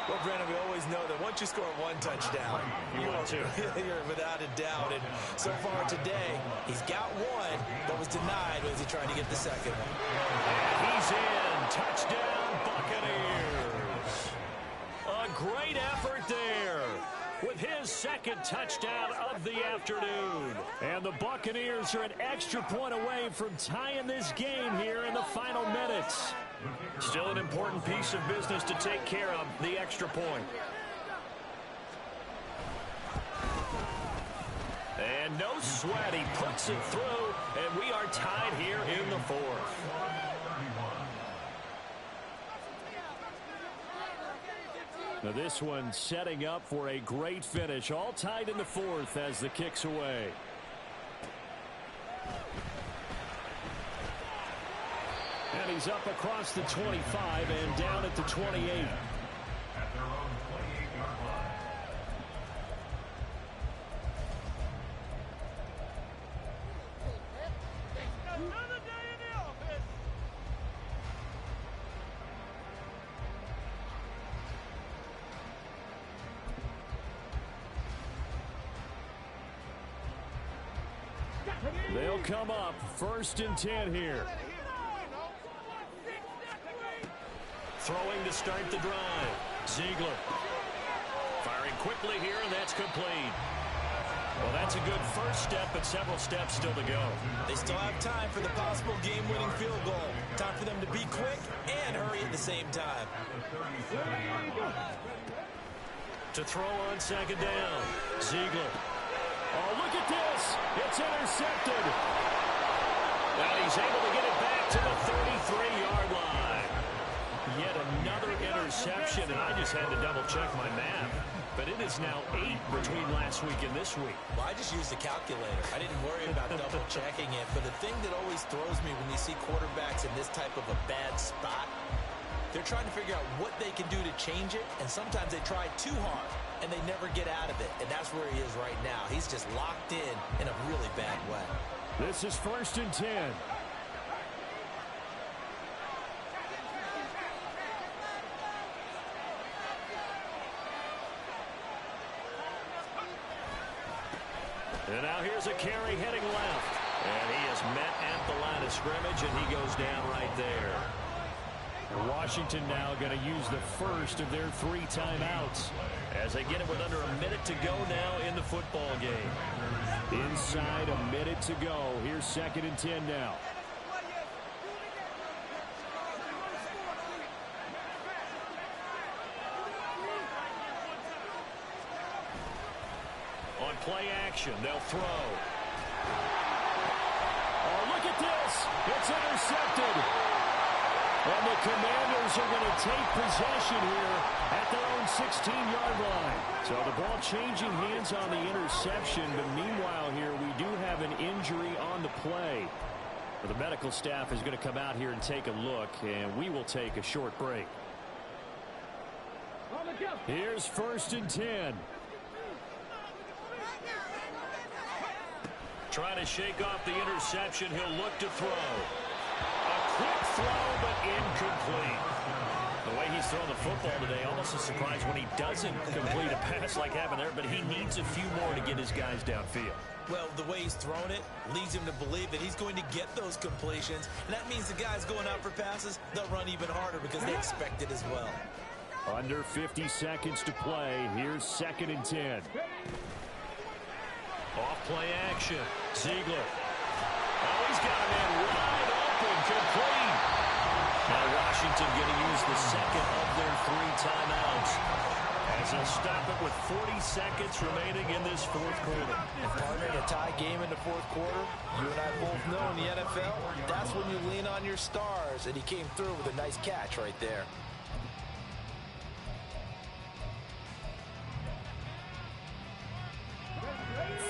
Well, Brandon, we always know that once you score one touchdown, you're without a doubt. And so far today, he's got one, but was denied as he tried to get the second one. And he's in. Touchdown, Buccaneers. A great effort there with his second touchdown of the afternoon. And the Buccaneers are an extra point away from tying this game here in the final minutes. Still an important piece of business to take care of, the extra point. And no sweat, he puts it through, and we are tied here in the fourth. Now this one setting up for a great finish, all tied in the fourth as the kick's away. And he's up across the 25 and down at the 28. At their own 28-yard line. Another day in the office. They'll come up 1st and 10 here. Throwing to start the drive. Ziegler. Firing quickly here, and that's complete. Well, that's a good first step, but several steps still to go. They still have time for the possible game-winning field goal. Time for them to be quick and hurry at the same time. To throw on 2nd down. Ziegler. Oh, look at this. It's intercepted. And he's able to get it back to the 33-yard line. Yet another interception, and I just had to double-check my math. But it is now 8 between last week and this week. Well, I just used the calculator. I didn't worry about double-checking it. But the thing that always throws me when you see quarterbacks in this type of a bad spot, they're trying to figure out what they can do to change it, and sometimes they try too hard, and they never get out of it. And that's where he is right now. He's just locked in a really bad way. This is 1st and 10. And now here's a carry heading left. And he is met at the line of scrimmage, and he goes down right there. Washington now going to use the first of their 3 timeouts as they get it with under a minute to go now in the football game. Inside a minute to go. Here's 2nd and 10 now. On play action, they'll throw. Oh, look at this. It's intercepted. And the Commanders are going to take possession here at their own 16-yard line. So the ball changing hands on the interception. But meanwhile here, we do have an injury on the play. The medical staff is going to come out here and take a look, and we will take a short break. Here's 1st and 10. Trying to shake off the interception. He'll look to throw. A quick throw, but incomplete. The way he's throwing the football today, almost a surprise when he doesn't complete a pass like happened there, but he needs a few more to get his guys downfield. Well, the way he's thrown it leads him to believe that he's going to get those completions, and that means the guys going out for passes, they'll run even harder because they expect it as well. Under 50 seconds to play. Here's 2nd and 10. Off play action. Ziegler. Oh, he's got a man wide open. Complete. Now Washington going to use the second of their 3 timeouts as they'll stop it with 40 seconds remaining in this 4th quarter. And partner, a tie game in the 4th quarter, you and I both know in the NFL, that's when you lean on your stars, and he came through with a nice catch right there.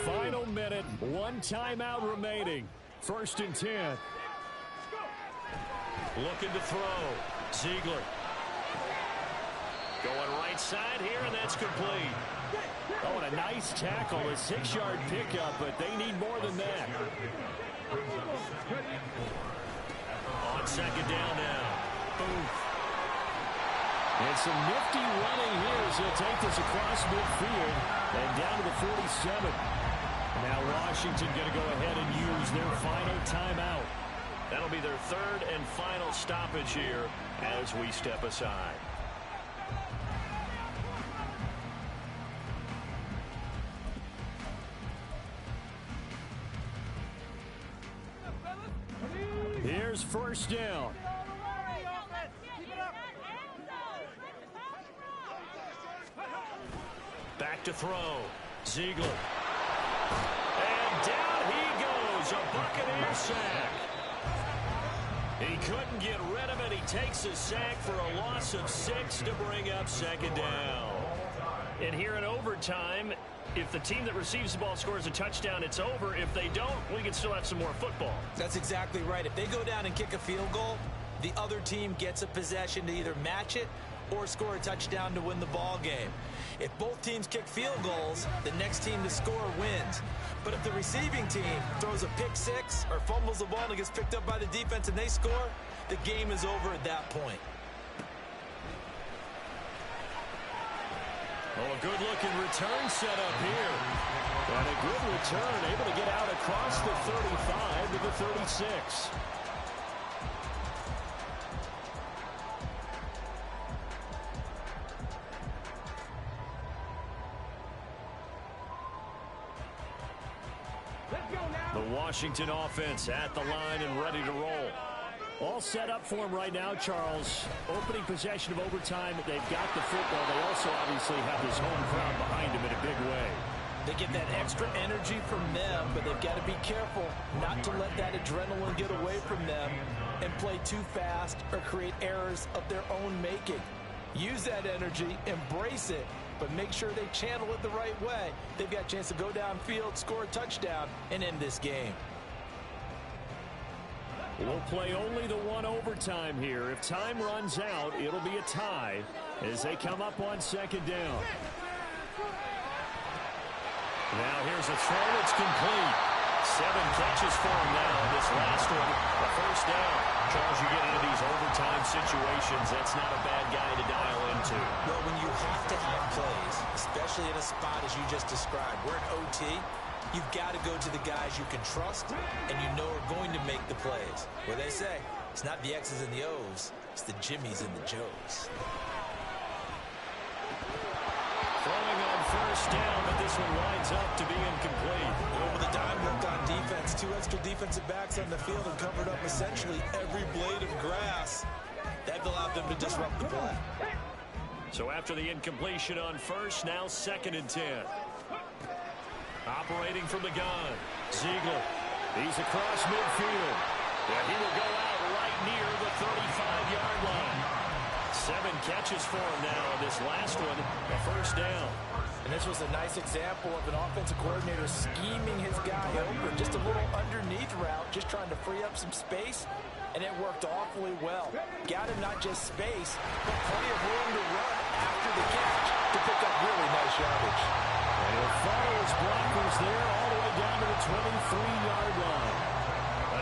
Final minute, 1 timeout remaining. 1st and 10. Looking to throw. Ziegler. Going right side here, and that's complete. Oh, and a nice tackle, a 6-yard pickup, but they need more than that. On 2nd down now. Boom. And some nifty running here as he'll take this across midfield and down to the 47. Now Washington going to go ahead and use their final timeout. That'll be their third and final stoppage here as we step aside. Here's first down. Back to throw. Ziegler. And down he goes. A Buccaneer sack. He couldn't get rid of it. He takes a sack for a loss of 6 to bring up second down. And here in overtime, if the team that receives the ball scores a touchdown, it's over. If they don't, we can still have some more football. That's exactly right. If they go down and kick a field goal, the other team gets a possession to either match it or score a touchdown to win the ball game. If both teams kick field goals, the next team to score wins. But if the receiving team throws a pick six or fumbles the ball and gets picked up by the defense and they score, the game is over at that point. Oh, a good-looking return set up here. And a good return, able to get out across the 35 to the 36. The Washington offense at the line and ready to roll. All set up for him right now, Charles. Opening possession of overtime. They've got the football. They also obviously have this home crowd behind them in a big way. They get that extra energy from them, but they've got to be careful not to let that adrenaline get away from them and play too fast or create errors of their own making. Use that energy, embrace it, but make sure they channel it the right way. They've got a chance to go downfield, score a touchdown, and end this game. We'll play only the one overtime here. If time runs out, it'll be a tie as they come up on second down. Now here's a throw. It's complete. 7 catches for him now. This last one, a first down. Charles, you get into these overtime situations, that's not a bad guy to dial into. Well, when you have to have plays, especially in a spot as you just described, we're in OT, you've got to go to the guys you can trust and you know are going to make the plays. What they say, it's not the X's and the O's, it's the Jimmies and the Joes. Throwing on first down, but this one winds up to be incomplete. Over the dime look on defense, 2 extra defensive backs on the field and covered up essentially every blade of grass. That allowed them to disrupt the play. So after the incompletion on first, now 2nd and 10. Operating from the gun, Ziegler. He's across midfield. And he will go out right near the 35-yard line. 7 catches for him now. This last one, a first down. And this was a nice example of an offensive coordinator scheming his guy open. Just a little underneath route, just trying to free up some space. And it worked awfully well. Got him not just space, but plenty of room to run after the catch to pick up really nice yardage. And he'll follow his blockers there all the way down to the 23-yard line.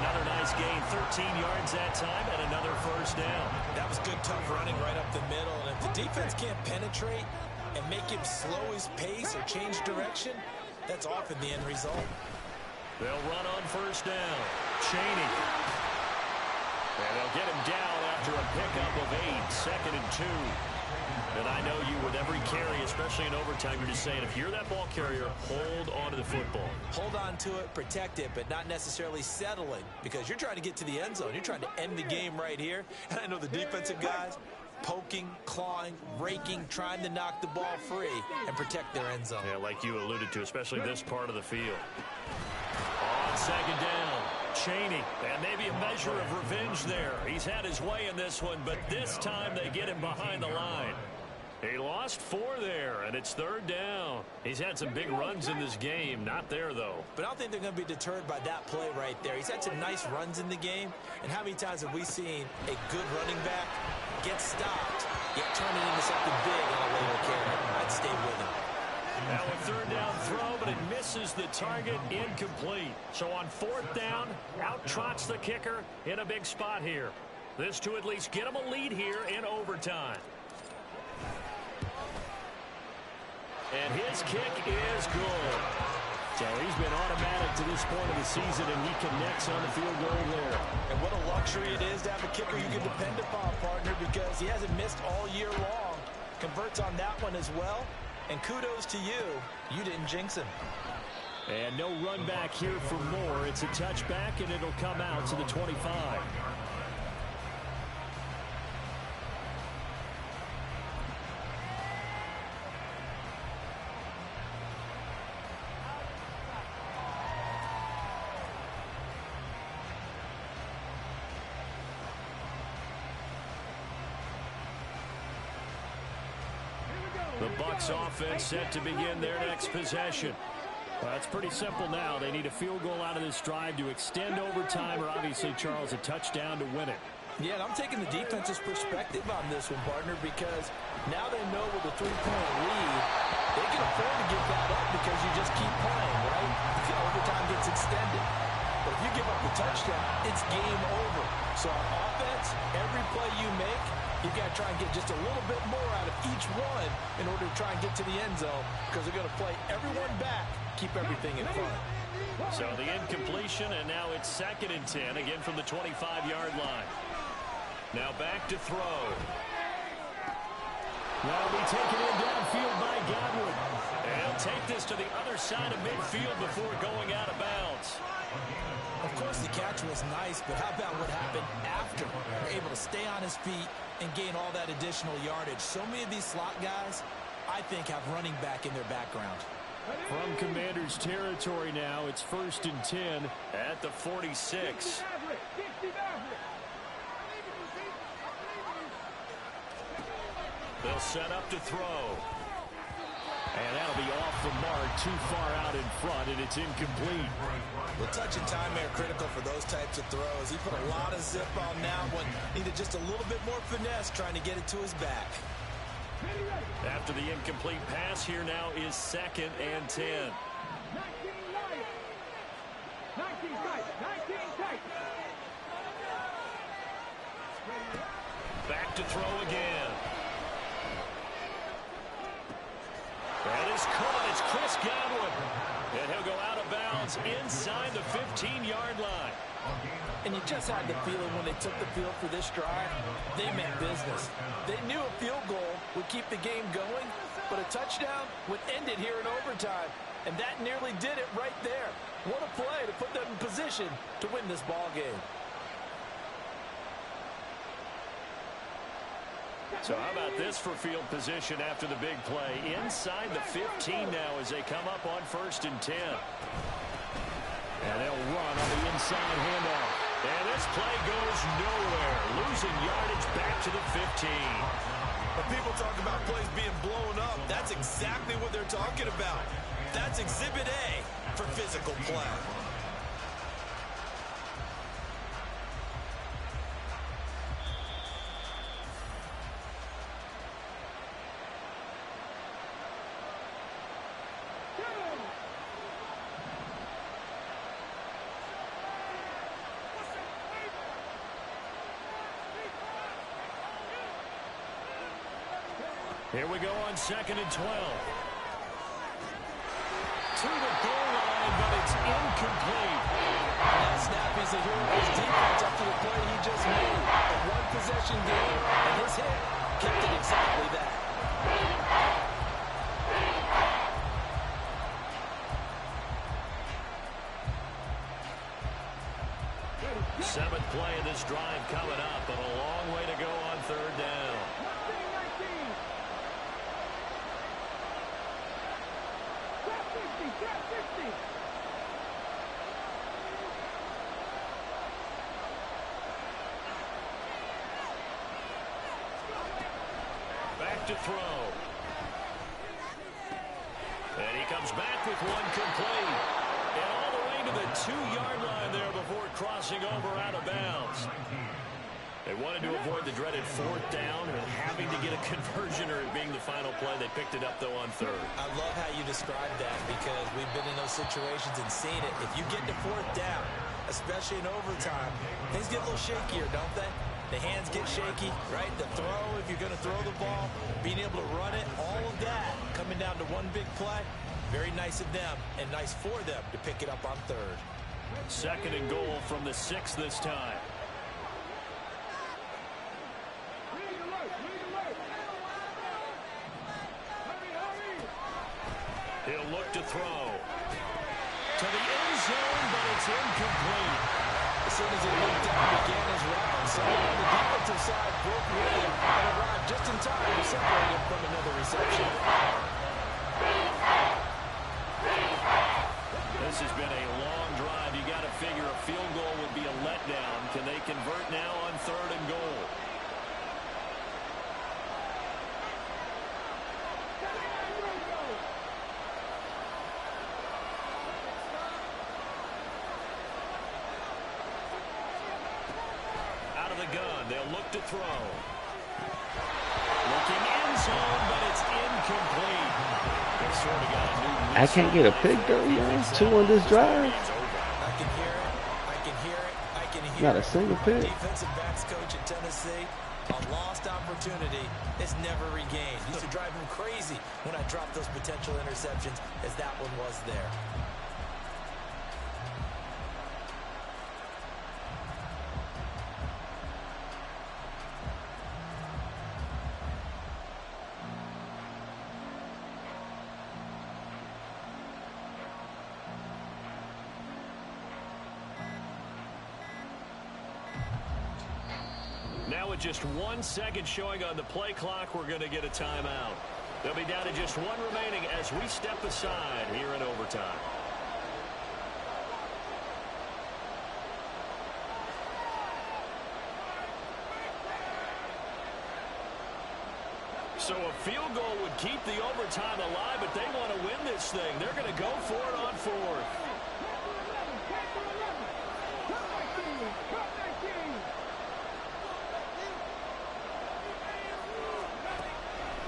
Another nice gain, 13 yards that time, and another first down. That was good, tough running right up the middle. And if the defense can't penetrate and make him slow his pace or change direction, that's often the end result. They'll run on first down. Chaney. And they'll get him down after a pickup of 8, 2nd and 2. And I know you with every carry, especially in overtime, you're just saying, if you're that ball carrier, hold on to the football. Hold on to it, protect it, but not necessarily settling, because you're trying to get to the end zone. You're trying to end the game right here. And I know the defensive guys poking, clawing, raking, trying to knock the ball free and protect their end zone. Yeah, like you alluded to, especially this part of the field. On second down, Chaney, and maybe a measure of revenge there. He's had his way in this one, but this time they get him behind the line. He lost 4 there, and it's 3rd down. He's had some big runs in this game. Not there, though. But I don't think they're going to be deterred by that play right there. He's had some nice runs in the game. And how many times have we seen a good running back get stopped, yet turn it into something big on a later carry? I'd stay with him. Now a 3rd down throw, but it misses the target, incomplete. So on 4th down, out trots the kicker in a big spot here. This to at least get him a lead here in overtime. And his kick is good. So he's been automatic to this point of the season, and he connects on the field goal there. And what a luxury it is to have a kicker you can depend upon, partner, because he hasn't missed all year long. Converts on that one as well. And kudos to you. You didn't jinx him. And no run back here for more. It's a touchback, and it'll come out to the 25. The Bucs offense set to begin their next possession. Well, it's pretty simple now. They need a field goal out of this drive to extend overtime, or obviously, Charles, a touchdown to win it. Yeah, and I'm taking the defense's perspective on this one, partner, because now they know with a 3-point lead, they can afford to give that up because you just keep playing, right? The overtime gets extended. But if you give up the touchdown, it's game over. So on offense, every play you make, you've got to try and get just a little bit more out of each one in order to try and get to the end zone, because they're going to play everyone back, keep everything in front. So the incompletion, and now it's 2nd and 10, again from the 25-yard line. Now back to throw. That'll be taken in downfield by Godwin. And he'll take this to the other side of midfield before going out of bounds. Of course, the catch was nice, but how about what happened after? They're able to stay on his feet and gain all that additional yardage. So many of these slot guys, I think, have running back in their background. From Commanders territory now, it's 1st and 10 at the 46. They'll set up to throw. And that'll be off the mark, too far out in front, and it's incomplete. Well, touch and time are critical for those types of throws. He put a lot of zip on that one. Needed just a little bit more finesse trying to get it to his back. After the incomplete pass, here now is 2nd and 10. 19 tight. Back to throw again. That is caught. It's Chris Godwin. And he'll go out of bounds inside the 15-yard line. And you just had the feeling when they took the field for this drive, they meant business. They knew a field goal would keep the game going, but a touchdown would end it here in overtime. And that nearly did it right there. What a play to put them in position to win this ball game. So how about this for field position after the big play? Inside the 15 now as they come up on 1st and 10. And they'll run on the inside handoff. And this play goes nowhere. Losing yardage back to the 15. When people talk about plays being blown up, that's exactly what they're talking about. That's Exhibit A for physical play. Here we go on 2nd and 12. To the goal line, but it's incomplete. Now Snappy's a hero of his defense after the play he just made. A one-possession game, and his hit kept it exactly that. 7th play of this drive coming up, but a long way to go on 3rd down. Back to throw. And he comes back with one complete. And all the way to the 2-yard line there before crossing over out of bounds. They wanted to avoid the dreaded 4th down and having to get a conversion or it being the final play. They picked it up, though, on 3rd. I love how you described that because we've been in those situations and seen it. If you get to 4th down, especially in overtime, things get a little shakier, don't they? The hands get shaky, right? The throw, if you're going to throw the ball, being able to run it, all of that coming down to one big play. Very nice of them and nice for them to pick it up on third. 2nd and goal from the 6 this time. He'll look to throw. To the end zone, but it's incomplete. As soon as he looked down, began his round. Someone on the defensive side broke away and arrived just in time to separate him from another reception. This has been a long drive. You got to figure a field goal would be a letdown. Can they convert now on 3rd and goal? Out of the gun, they'll look to throw. Looking end zone, but it's incomplete. They sort of got a new I can't get a pick though, man. 2 on this drive. I can hear it. I can hear it. I can hear Not it. a single pick. Defensive backs coach at Tennessee. A lost opportunity is never regained. Used to drive him crazy when I dropped those potential interceptions, as that one was there. Now with just 1 second showing on the play clock, we're going to get a timeout. They'll be down to just 1 remaining as we step aside here in overtime. So a field goal would keep the overtime alive, but they want to win this thing. They're going to go for it on 4th.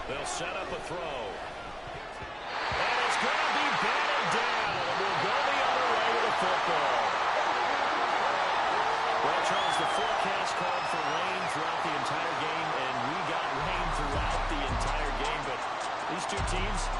They'll set up a throw. And it's going to be batted down. And we'll go the other way with the football. Well, Charles, the forecast called for rain throughout the entire game, and we got rain throughout the entire game. But these two teams